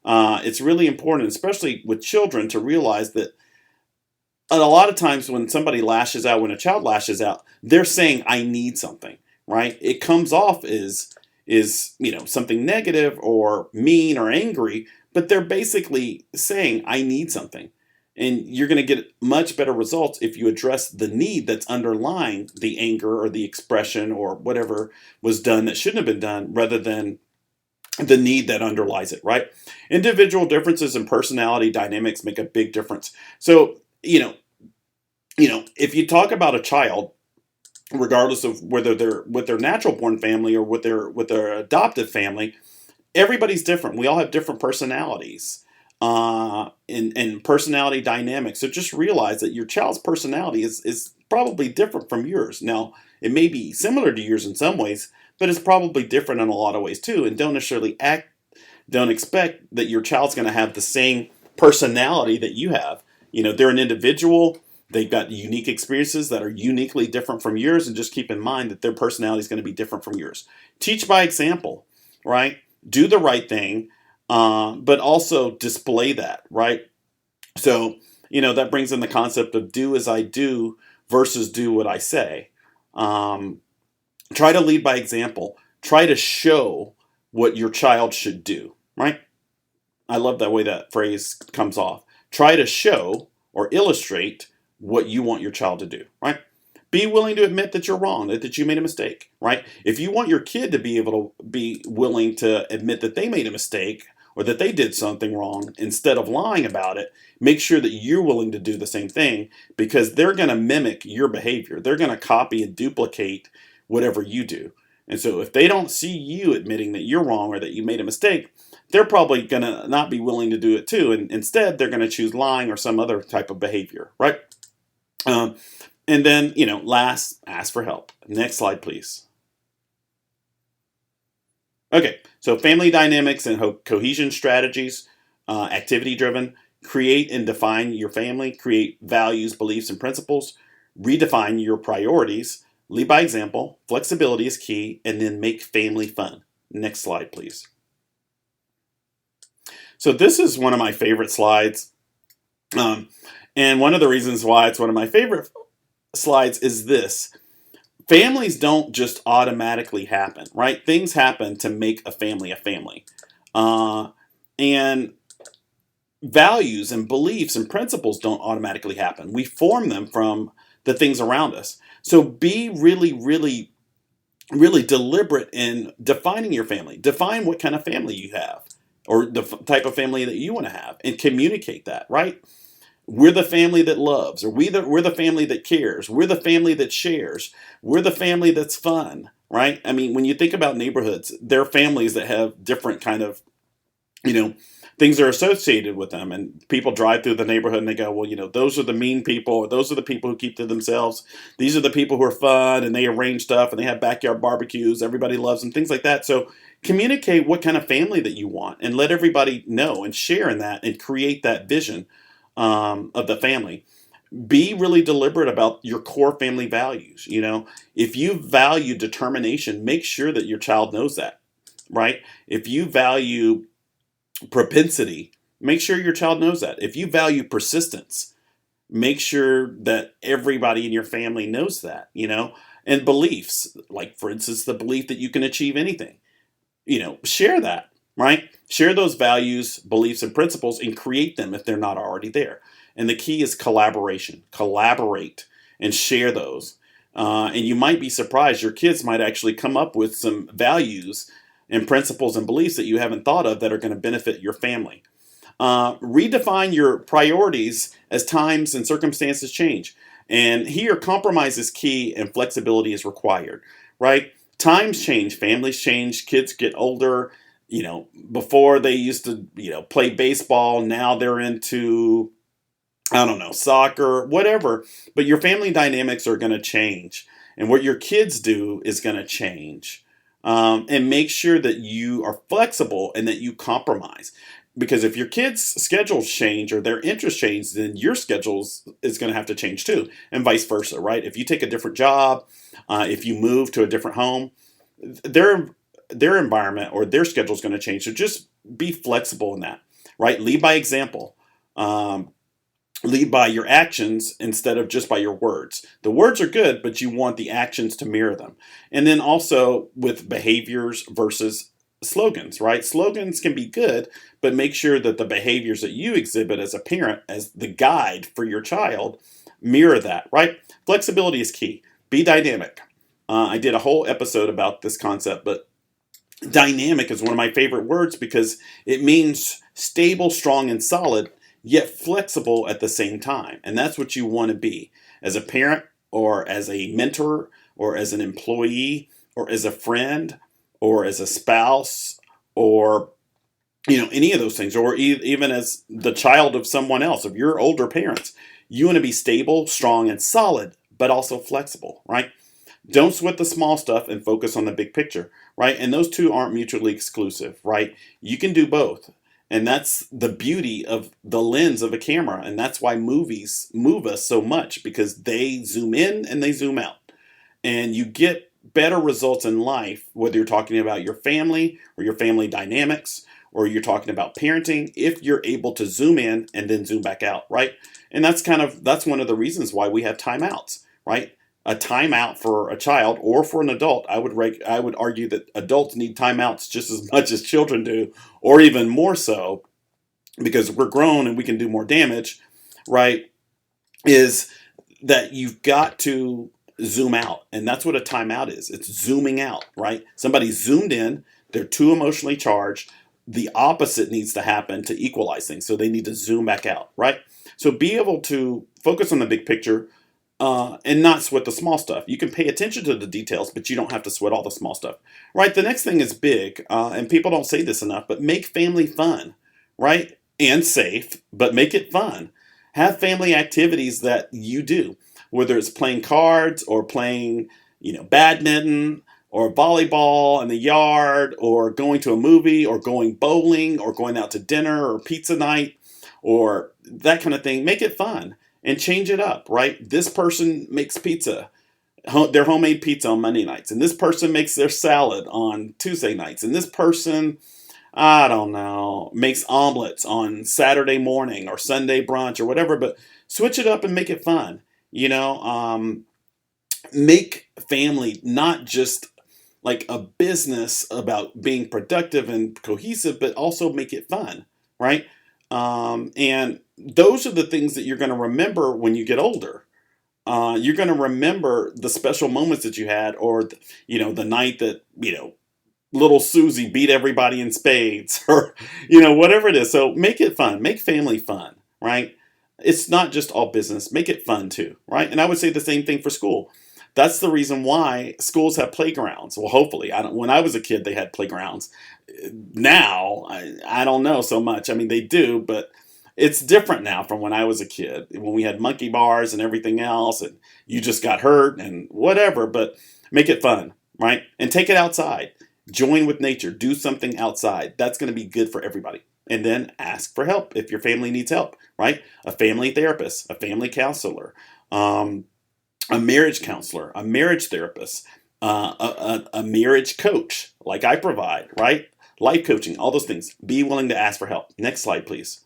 It's really important, especially with children, to realize that a lot of times when somebody lashes out, when a child lashes out, they're saying, I need something, right? It comes off as something negative or mean or angry, but they're basically saying, I need something. And you're going to get much better results if you address the need that's underlying the anger or the expression or whatever was done that shouldn't have been done, rather than the need that underlies it, right? Individual differences in personality dynamics make a big difference. So, if you talk about a child, regardless of whether they're with their natural born family or with their adoptive family, everybody's different. We all have different personalities and personality dynamics. So just realize that your child's personality is probably different from yours. Now, it may be similar to yours in some ways, but it's probably different in a lot of ways too. And don't expect that your child's going to have the same personality that you have. They're an individual. They've got unique experiences that are uniquely different from yours, and just keep in mind that their personality is going to be different from yours. Teach by example, right? Do the right thing, but also display that, right? So, that brings in the concept of do as I do versus do what I say. Try to lead by example. Try to show what your child should do, right? I love that way that phrase comes off. Try to show or illustrate what you want your child to do, right? Be willing to admit that you're wrong, that you made a mistake, right? If you want your kid to be able to be willing to admit that they made a mistake or that they did something wrong, instead of lying about it, make sure that you're willing to do the same thing, because they're going to mimic your behavior. They're going to copy and duplicate whatever you do. And so if they don't see you admitting that you're wrong or that you made a mistake, they're probably going to not be willing to do it too. And instead, they're going to choose lying or some other type of behavior, right? And then, last, ask for help. Next slide, please. Okay, so family dynamics and cohesion strategies, activity driven, create and define your family, create values, beliefs, and principles, redefine your priorities, lead by example, flexibility is key, and then make family fun. Next slide, please. So this is one of my favorite slides. And one of the reasons why it's one of my favorite slides is this. Families don't just automatically happen, right? Things happen to make a family a family. And values and beliefs and principles don't automatically happen. We form them from the things around us. So be really, really, really deliberate in defining your family. Define what kind of family you have or the type of family that you want to have and communicate that, right? We're the family that loves, or we're the family that cares. We're the family that shares. We're the family that's fun, right? I mean, when you think about neighborhoods, there are families that have different kind of, things are associated with them. And people drive through the neighborhood and they go, well, those are the mean people, or those are the people who keep to themselves. These are the people who are fun and they arrange stuff and they have backyard barbecues. Everybody loves them, things like that. So communicate what kind of family that you want and let everybody know and share in that and create that vision of the family. Be really deliberate about your core family values. If you value determination, make sure that your child knows that, right? If you value propensity, make sure your child knows that. If you value persistence, make sure that everybody in your family knows that, and beliefs, like for instance, the belief that you can achieve anything, share that, right? Share those values, beliefs, and principles and create them if they're not already there. And the key is collaboration. Collaborate and share those. And you might be surprised. Your kids might actually come up with some values and principles and beliefs that you haven't thought of that are going to benefit your family. Redefine your priorities as times and circumstances change. And here, compromise is key and flexibility is required, right? Times change, families change, kids get older. Before they used to, play baseball. Now they're into, soccer, whatever. But your family dynamics are going to change. And what your kids do is going to change. And make sure that you are flexible and that you compromise. Because if your kids' schedules change or their interests change, then your schedules is going to have to change too. And vice versa, right? If you take a different job, if you move to a different home, their environment or their schedule is going to change. So just be flexible in that, right? Lead by example. Lead by your actions instead of just by your words. The words are good, but you want the actions to mirror them. And then also with behaviors versus slogans, right? Slogans can be good, but make sure that the behaviors that you exhibit as a parent, as the guide for your child, mirror that, right? Flexibility is key. Be dynamic. I did a whole episode about this concept, but dynamic is one of my favorite words because it means stable, strong, and solid, yet flexible at the same time. And that's what you want to be as a parent or as a mentor or as an employee or as a friend or as a spouse or any of those things, or even as the child of someone else, of your older parents. You want to be stable, strong, and solid, but also flexible, right? Don't sweat the small stuff and focus on the big picture, right? And those two aren't mutually exclusive, right? You can do both. And that's the beauty of the lens of a camera. And that's why movies move us so much, because they zoom in and they zoom out. And you get better results in life, whether you're talking about your family or your family dynamics, or you're talking about parenting, if you're able to zoom in and then zoom back out, right? And that's one of the reasons why we have timeouts, right? A timeout for a child or for an adult, I would argue that adults need timeouts just as much as children do, or even more so, because we're grown and we can do more damage, right? Is that you've got to zoom out. And that's what a timeout is. It's zooming out, right? Somebody zoomed in, they're too emotionally charged. The opposite needs to happen to equalize things. So they need to zoom back out, right? So be able to focus on the big picture, and not sweat the small stuff. You can pay attention to the details, but you don't have to sweat all the small stuff, right? The next thing is big, and people don't say this enough, but make family fun, right? And safe, but make it fun. Have family activities that you do, whether it's playing cards or playing, badminton or volleyball in the yard or going to a movie or going bowling or going out to dinner or pizza night or that kind of thing. Make it fun and change it up, right? This person makes pizza, their homemade pizza on Monday nights, and this person makes their salad on Tuesday nights, and this person, I don't know, makes omelets on Saturday morning or Sunday brunch or whatever, but switch it up and make it fun. Make family not just like a business about being productive and cohesive, but also make it fun, right? And those are the things that you're going to remember when you get older. You're going to remember the special moments that you had, or the night that little Susie beat everybody in spades, or whatever it is. So make it fun. Make family fun, right? It's not just all business. Make it fun too, right? And I would say the same thing for school. That's the reason why schools have playgrounds. Well, hopefully, I don't. When I was a kid, they had playgrounds. Now, I don't know so much. I mean, they do, but it's different now from when I was a kid, when we had monkey bars and everything else, and you just got hurt and whatever. But make it fun, right? And take it outside. Join with nature. Do something outside. That's going to be good for everybody. And then ask for help if your family needs help, right? A family therapist, a family counselor, a marriage counselor, a marriage therapist, a marriage coach, like I provide, right? Life coaching, all those things. Be willing to ask for help. Next slide, please.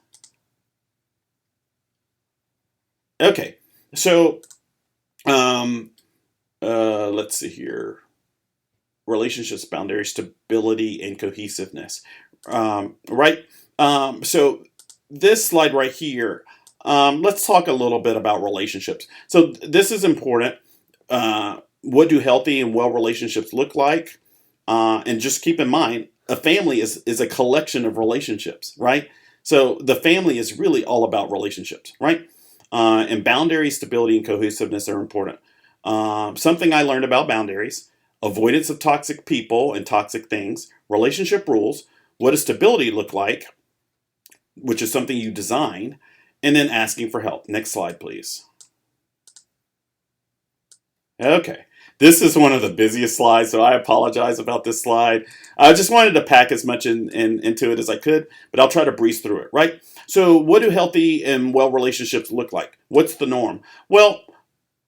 Okay, so let's see here. Relationships, boundaries, stability, and cohesiveness. Right? So this slide right here, let's talk a little bit about relationships. So this is important. What do healthy and well relationships look like? And just keep in mind, a family is a collection of relationships, right? So the family is really all about relationships, right? And boundaries, stability, and cohesiveness are important. Something I learned about boundaries: avoidance of toxic people and toxic things, relationship rules, what does stability look like, which is something you design, and then asking for help. Next slide, please. Okay. This is one of the busiest slides, so I apologize about this slide. I just wanted to pack as much into it as I could, but I'll try to breeze through it, right? So what do healthy and well relationships look like? What's the norm? Well,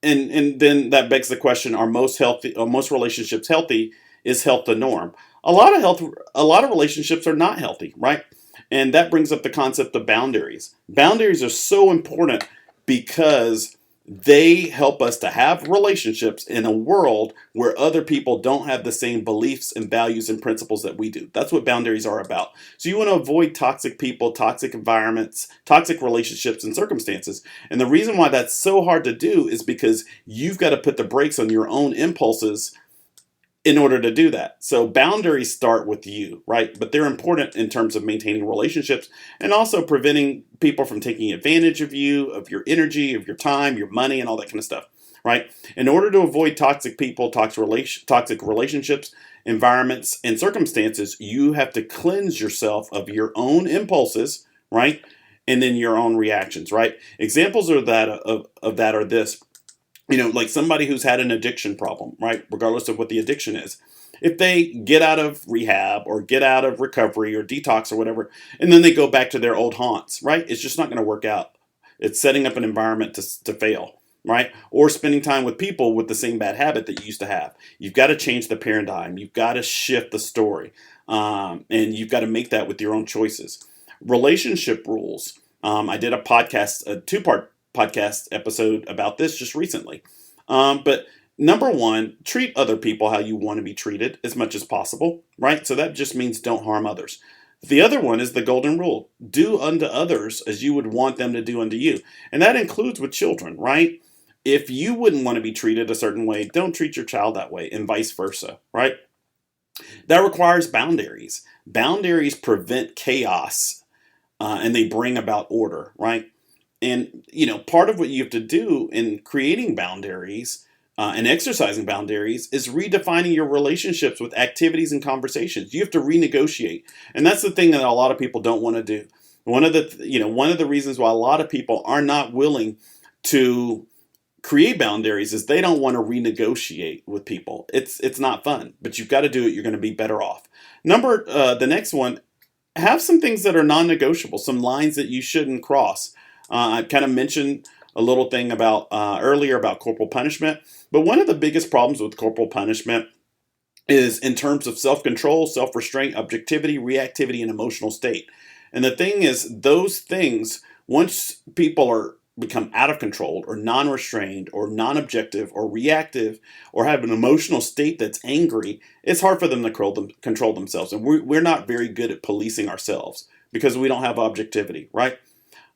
and then that begs the question: are most relationships healthy? Is health the norm? A lot of relationships are not healthy, right? And that brings up the concept of boundaries. Boundaries are so important because they help us to have relationships in a world where other people don't have the same beliefs and values and principles that we do. That's what boundaries are about. So you want to avoid toxic people, toxic environments, toxic relationships and circumstances. And the reason why that's so hard to do is because you've got to put the brakes on your own impulses in order to do that. So boundaries start with you, right? But they're important in terms of maintaining relationships and also preventing people from taking advantage of you, of your energy, of your time, your money, and all that kind of stuff, right? In order to avoid toxic people, toxic relationships, environments, and circumstances, you have to cleanse yourself of your own impulses, right? And then your own reactions, right? Examples of that are this. Like somebody who's had an addiction problem, right? Regardless of what the addiction is. If they get out of rehab or get out of recovery or detox or whatever, and then they go back to their old haunts, right? It's just not going to work out. It's setting up an environment to fail, right? Or spending time with people with the same bad habit that you used to have. You've got to change the paradigm. You've got to shift the story. And you've got to make that with your own choices. Relationship rules. I did a two-part podcast episode about this just recently. But number one, treat other people how you want to be treated as much as possible, right? So that just means don't harm others. The other one is the golden rule: do unto others as you would want them to do unto you. And that includes with children, right? If you wouldn't want to be treated a certain way, don't treat your child that way, and vice versa, right? That requires boundaries. Boundaries prevent chaos, and they bring about order, right? And, part of what you have to do in creating boundaries and exercising boundaries is redefining your relationships with activities and conversations. You have to renegotiate. And that's the thing that a lot of people don't want to do. One of the reasons why a lot of people are not willing to create boundaries is they don't want to renegotiate with people. It's not fun, but you've got to do it. You're going to be better off. The next one, have some things that are non-negotiable, some lines that you shouldn't cross. I kind of mentioned a little thing about earlier about corporal punishment, but one of the biggest problems with corporal punishment is in terms of self-control, self-restraint, objectivity, reactivity, and emotional state. And the thing is, those things, once people are become out of control or non-restrained or non-objective or reactive or have an emotional state that's angry, it's hard for them to control themselves. And we're not very good at policing ourselves because we don't have objectivity, right?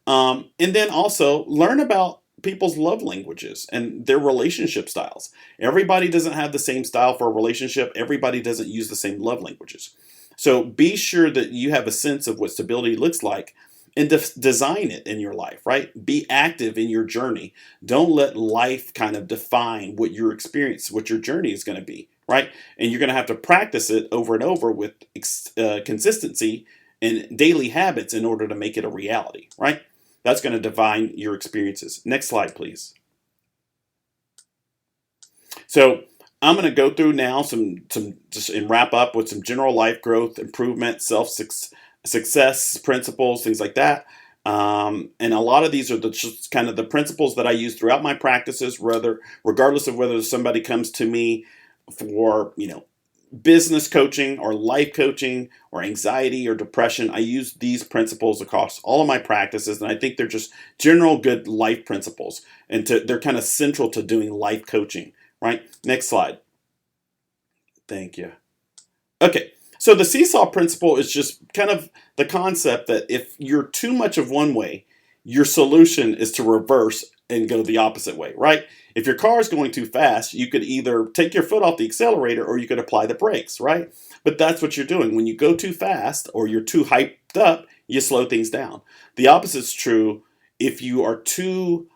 And then also learn about people's love languages and their relationship styles. Everybody doesn't have the same style for a relationship. Everybody doesn't use the same love languages. So be sure that you have a sense of what stability looks like and design it in your life, right? Be active in your journey. Don't let life kind of define what your experience, what your journey is going to be, right? And you're going to have to practice it over and over with consistency and daily habits in order to make it a reality, right? That's going to define your experiences. Next slide, please. So I'm going to go through now some just and wrap up with some general life growth, improvement, success principles, things like that. And a lot of these are just kind of the principles that I use throughout my practices, regardless of whether somebody comes to me for, business coaching or life coaching or anxiety or depression. I use these principles across all of my practices, and I think they're just general good life principles, and they're kind of central to doing life coaching, right? Next slide. Thank you. Okay, so the seesaw principle is just kind of the concept that if you're too much of one way, your solution is to reverse and go the opposite way, right? If your car is going too fast, you could either take your foot off the accelerator or you could apply the brakes, right? But that's what you're doing. When you go too fast or you're too hyped up, you slow things down. The opposite is true. If you are too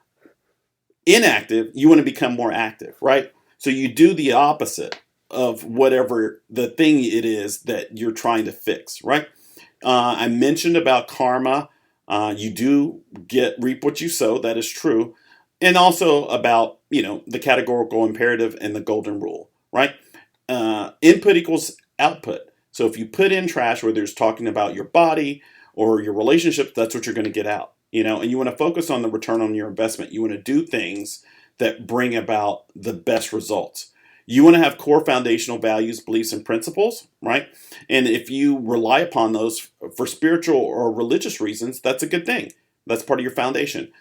inactive, you want to become more active, right? So you do the opposite of whatever the thing it is that you're trying to fix, right? I mentioned about karma. You do reap what you sow. That is true. And also about, the categorical imperative and the golden rule, right? Input equals output. So if you put in trash, whether it's talking about your body or your relationship, that's what you're going to get out, and you want to focus on the return on your investment. You want to do things that bring about the best results. You want to have core foundational values, beliefs, and principles, right? And if you rely upon those for spiritual or religious reasons, that's a good thing. That's part of your foundation.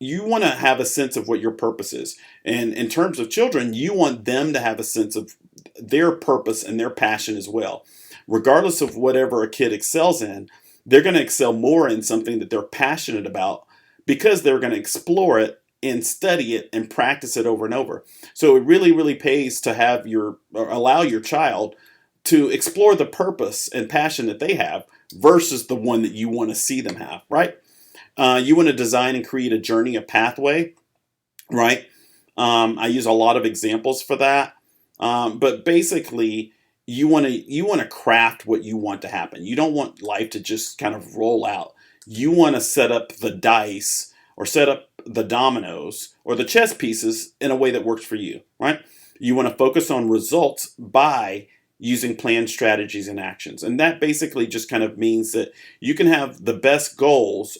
You want to have a sense of what your purpose is. And in terms of children, you want them to have a sense of their purpose and their passion as well. Regardless of whatever a kid excels in, they're going to excel more in something that they're passionate about because they're going to explore it and study it and practice it over and over. So it really, really pays to allow your child to explore the purpose and passion that they have versus the one that you want to see them have, right? You want to design and create a journey, a pathway, right? I use a lot of examples for that. But basically, you want to craft what you want to happen. You don't want life to just kind of roll out. You want to set up the dice or set up the dominoes or the chess pieces in a way that works for you, right? You want to focus on results by using planned strategies and actions. And that basically just kind of means that you can have the best goals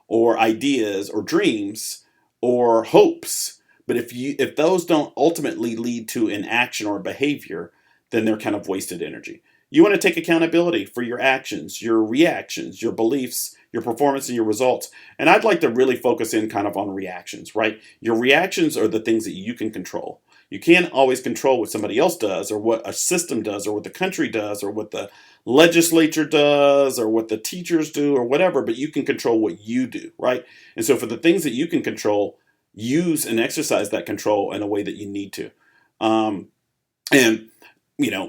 or ideas or dreams or hopes, but if those don't ultimately lead to an action or behavior, then they're kind of wasted energy. You want to take accountability for your actions, your reactions, your beliefs, your performance, and your results. And I'd like to really focus in kind of on reactions, right? Your reactions are the things that you can control. You can't always control what somebody else does or what a system does or what the country does or what the legislature does or what the teachers do or whatever, but you can control what you do, right? And so for the things that you can control, use and exercise that control in a way that you need to. And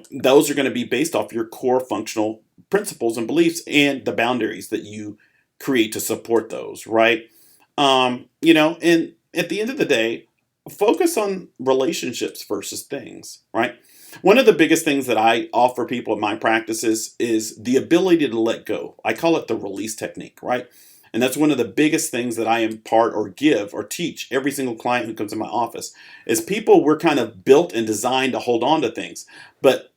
those are going to be based off your core functional principles and beliefs and the boundaries that you create to support those, right? And at the end of the day, focus on relationships versus things, right? One of the biggest things that I offer people in my practices is the ability to let go. I call it the release technique, right? And that's one of the biggest things that I impart or give or teach every single client who comes in my office is people, we're kind of built and designed to hold on to things. But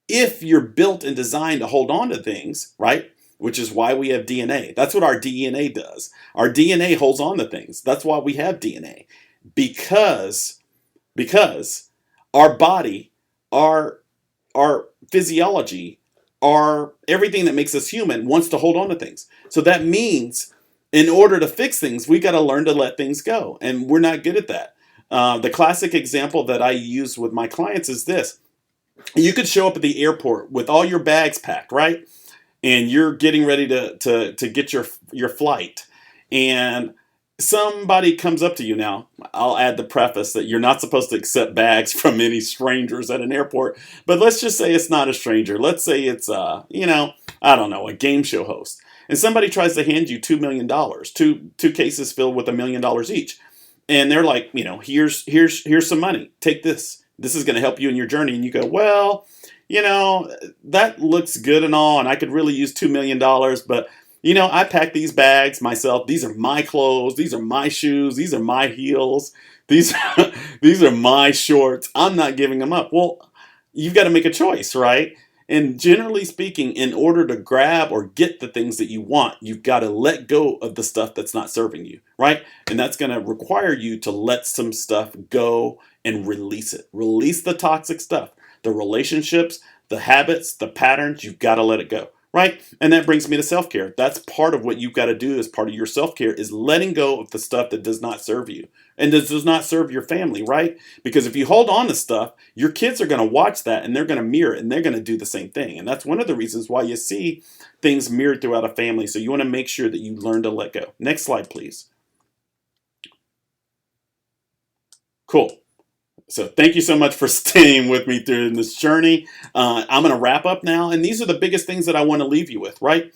if you're built and designed to hold on to things, right? Which is why we have DNA. That's what our DNA does. Our DNA holds on to things. That's why we have DNA. Because because our body, our our physiology, our everything that makes us human wants to hold on to things. So that means in order to fix things, we got to learn to let things go, and we're not good at that. The classic example that I use with my clients is this: you could show up at the airport with all your bags packed, right? And you're getting ready to get your flight, and somebody comes up to you. Now, I'll add the preface that you're not supposed to accept bags from any strangers at an airport, but let's just say it's not a stranger. Let's say it's I don't know, a game show host, and somebody tries to hand you $2 million, two cases filled with $1 million each, and they're like, here's some money, take this. This is going to help you in your journey. And you go, well, that looks good and all, and I could really use $2 million, but I pack these bags myself. These are my clothes. These are my shoes. These are my heels. These these are my shorts. I'm not giving them up. Well, you've got to make a choice, right? And generally speaking, in order to grab or get the things that you want, you've got to let go of the stuff that's not serving you, right? And that's going to require you to let some stuff go and release it. Release the toxic stuff, the relationships, the habits, the patterns. You've got to let it go, right? And that brings me to self-care. That's part of what you've got to do as part of your self-care, is letting go of the stuff that does not serve you and does not serve your family, right? Because if you hold on to stuff, your kids are going to watch that and they're going to mirror it and they're going to do the same thing. And that's one of the reasons why you see things mirrored throughout a family. So you want to make sure that you learn to let go. Next slide, please. Cool. So thank you so much for staying with me through this journey. I'm going to wrap up now. And these are the biggest things that I want to leave you with, right?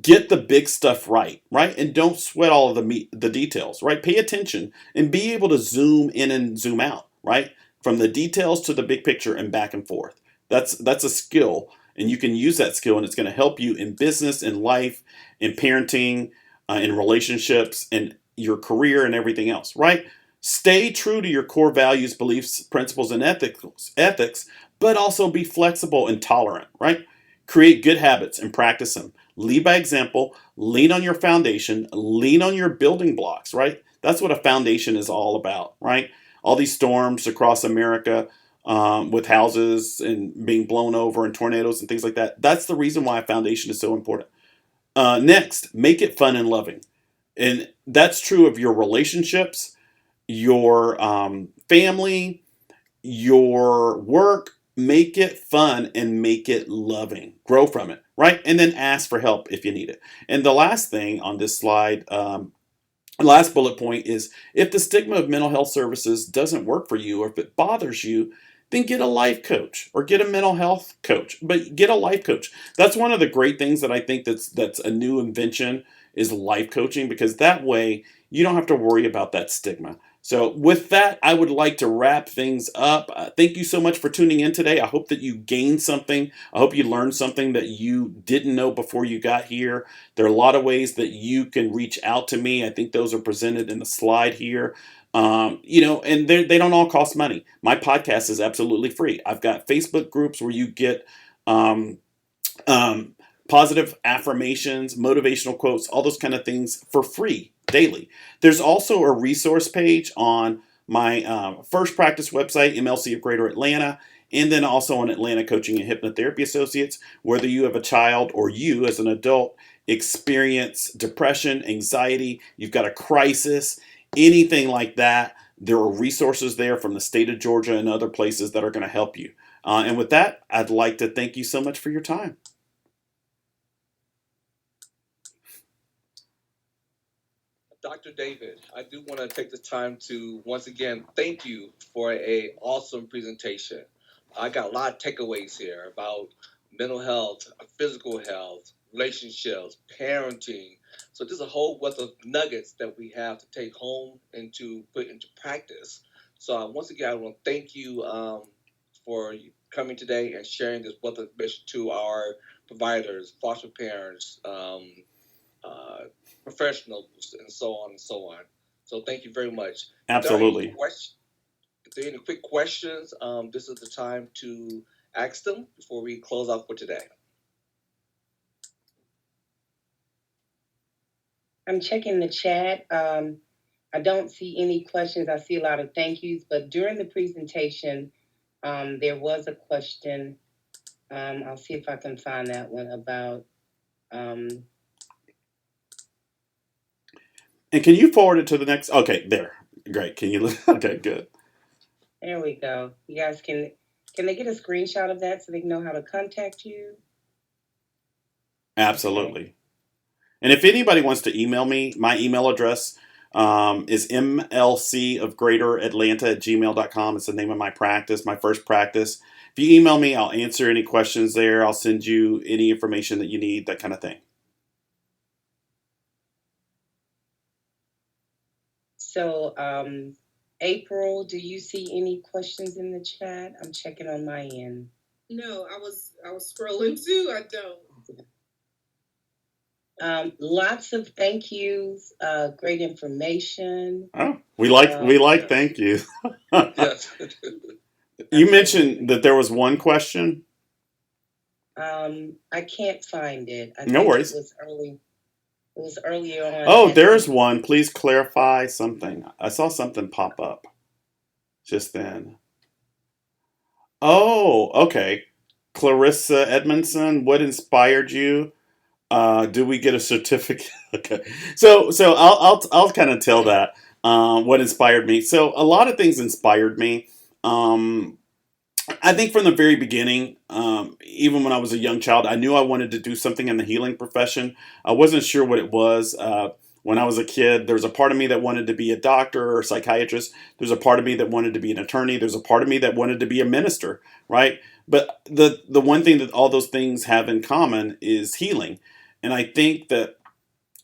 Get the big stuff right? And don't sweat all of the details, right? Pay attention and be able to zoom in and zoom out, right? From the details to the big picture and back and forth. That's a skill, and you can use that skill, and it's going to help you in business, in life, in parenting, in relationships, in your career, and everything else, right? Stay true to your core values, beliefs, principles, and ethics, but also be flexible and tolerant, right? Create good habits and practice them. Lead by example, lean on your foundation, lean on your building blocks, right? That's what a foundation is all about, right? All these storms across America, with houses and being blown over and tornadoes and things like that. That's the reason why a foundation is so important. Next, make it fun and loving. And that's true of your relationships, your family, your work. Make it fun and make it loving. Grow from it, right? And then ask for help if you need it. And the last thing on this slide, last bullet point, is if the stigma of mental health services doesn't work for you, or if it bothers you, then get a life coach or get a mental health coach. But get a life coach. That's one of the great things that I think that's a new invention, is life coaching, because that way you don't have to worry about that stigma. So with that, I would like to wrap things up. Thank you so much for tuning in today. I hope that you gained something. I hope you learned something that you didn't know before you got here. There are a lot of ways that you can reach out to me. I think those are presented in the slide here. And they don't all cost money. My podcast is absolutely free. I've got Facebook groups where you get um, positive affirmations, motivational quotes, all those kind of things for free daily. There's also a resource page on my first practice website, MLC of Greater Atlanta, and then also on Atlanta Coaching and Hypnotherapy Associates. Whether you have a child or you as an adult experience depression, anxiety, you've got a crisis, anything like that, there are resources there from the state of Georgia and other places that are going to help you. And with that, I'd like to thank you so much for your time. Dr. David, I do want to take this time to once again thank you for a awesome presentation. I got a lot of takeaways here about mental health, physical health, relationships, parenting. So there's a whole wealth of nuggets that we have to take home and to put into practice. So once again, I want to thank you for coming today and sharing this wealth of information to our providers, foster parents, uh, professionals, and so on and so on. So thank you very much. If there are any Absolutely. questions, if there are any quick questions, this is the time to ask them before we close out for today. I'm checking the chat. I don't see any questions. I see a lot of thank yous, but during the presentation, there was a question. I'll see if I can find that one about. Um, And can you forward it to the next? Okay, there. Great. Can you? Okay, good. there we go. You guys can they get a screenshot of that so they can know how to contact you? Okay. Absolutely. And if anybody wants to email me, my email address is mlc of greater atlanta at gmail.com. It's the name of my practice, my first practice. If you email me, I'll answer any questions there. I'll send you any information that you need, that kind of thing. So, April, do you see any questions in the chat? I'm checking on my end. No, I was scrolling too. I don't. Lots of thank yous, great information. Oh, we like Yes. thank you. Yes. You mentioned Absolutely. that there was one question. I can't find it. I No think it worries. was early. It was earlier on Oh, at there's the. one. Please clarify something. I saw something pop up just then. Oh, okay. Clarissa Edmondson, what inspired you? Do we get a certificate? Okay, so I'll kind of tell that what inspired me. So a lot of things inspired me. Um, I think from the very beginning, even when I was a young child, I knew I wanted to do something in the healing profession. I wasn't sure what it was. When I was a kid, there was a part of me that wanted to be a doctor or a psychiatrist. There's a part of me that wanted to be an attorney. There's a part of me that wanted to be a minister, right? But the one thing that all those things have in common is healing. And I think that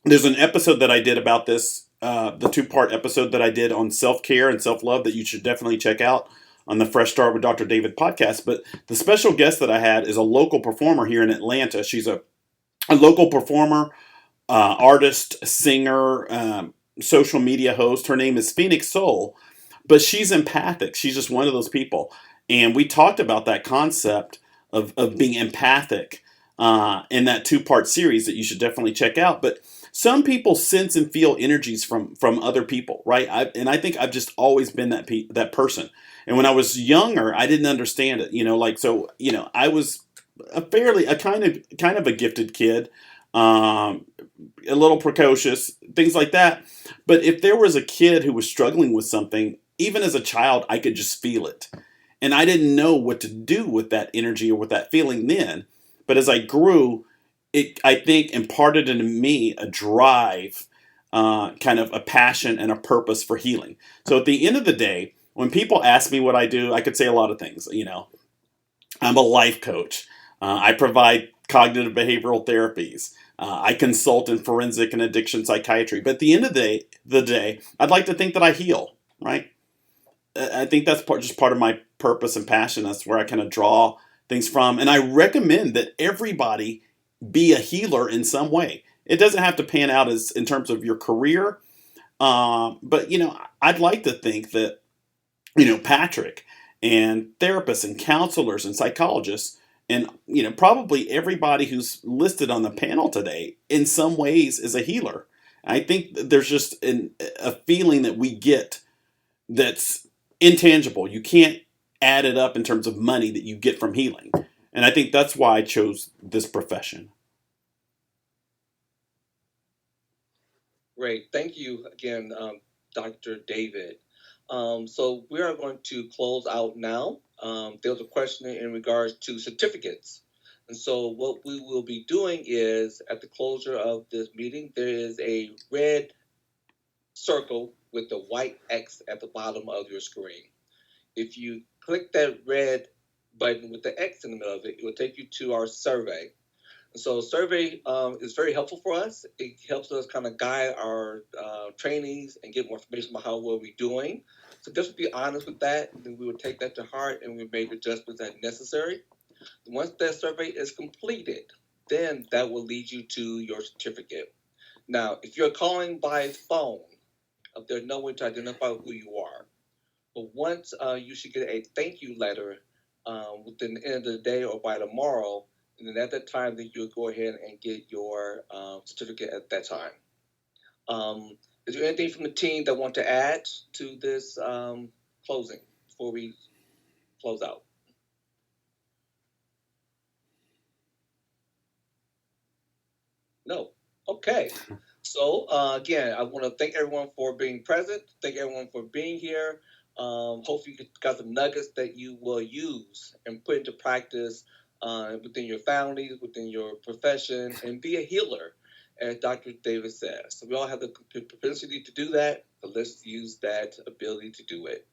there's an episode that I did about this, the two-part episode that I did on self-care and self-love that you should definitely check out on the Fresh Start with Dr. David podcast. But the special guest that I had is a local performer here in Atlanta. She's a local performer, artist, singer, social media host. Her name is Phoenix Sohl, but she's empathic. She's just one of those people. And we talked about that concept of being empathic in that two-part series that you should definitely check out. But some people sense and feel energies from other people, right? And I think I've just always been that person. And when I was younger, I didn't understand it. I was a kind of a gifted kid, um, a little precocious, things like that. But if there was a kid who was struggling with something, even as a child, I could just feel it. And I didn't know what to do with that energy or with that feeling then. But as I grew, it, I think, imparted into me a drive, kind of a passion and a purpose for healing. So at the end of the day, when people ask me what I do, I could say a lot of things. I'm a life coach. I provide cognitive behavioral therapies. I consult in forensic and addiction psychiatry. But at the end of the day, I'd like to think that I heal, right? I think that's just part of my purpose and passion. That's where I kind of draw things from. And I recommend that everybody be a healer in some way. It doesn't have to pan out as in terms of your career, but I'd like to think that Patrick and therapists and counselors and psychologists and probably everybody who's listed on the panel today in some ways is a healer. I think there's just a feeling that we get that's intangible. You can't add it up in terms of money that you get from healing. And I think that's why I chose this profession. Great. Thank you again, Dr. David. So we are going to close out now. There was a question in regards to certificates. And so what we will be doing is at the closure of this meeting, there is a red circle with the white X at the bottom of your screen. If you click that red button with the X in the middle of it, it will take you to our survey. So survey is very helpful for us. It helps us kind of guide our trainees and get more information about how well we're doing. So just be honest with that, and then we would take that to heart and we make adjustments as necessary. Once that survey is completed, then that will lead you to your certificate. Now, if you're calling by phone, there's no way to identify who you are. But once you should get a thank you letter within the end of the day or by tomorrow, and then at that time, then you'll go ahead and get your certificate at that time. Is there anything from the team that want to add to this closing before we close out? No. Okay. So again, I want to thank everyone for being present. Thank everyone for being here. Hopefully, you got some nuggets that you will use and put into practice within your families, within your profession, and be a healer, as Dr. David says. So we all have the propensity to do that, but let's use that ability to do it.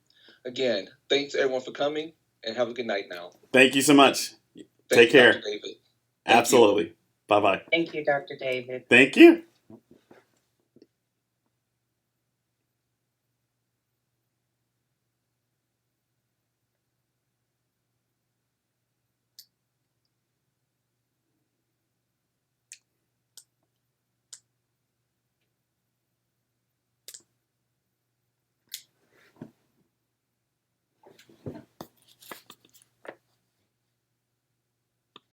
Again, thanks everyone for coming, and have a good night now. Thank you so much. Thank Take you, Dr. care. David. Thank you. Absolutely. Bye bye. Thank you, Dr. David. Thank you.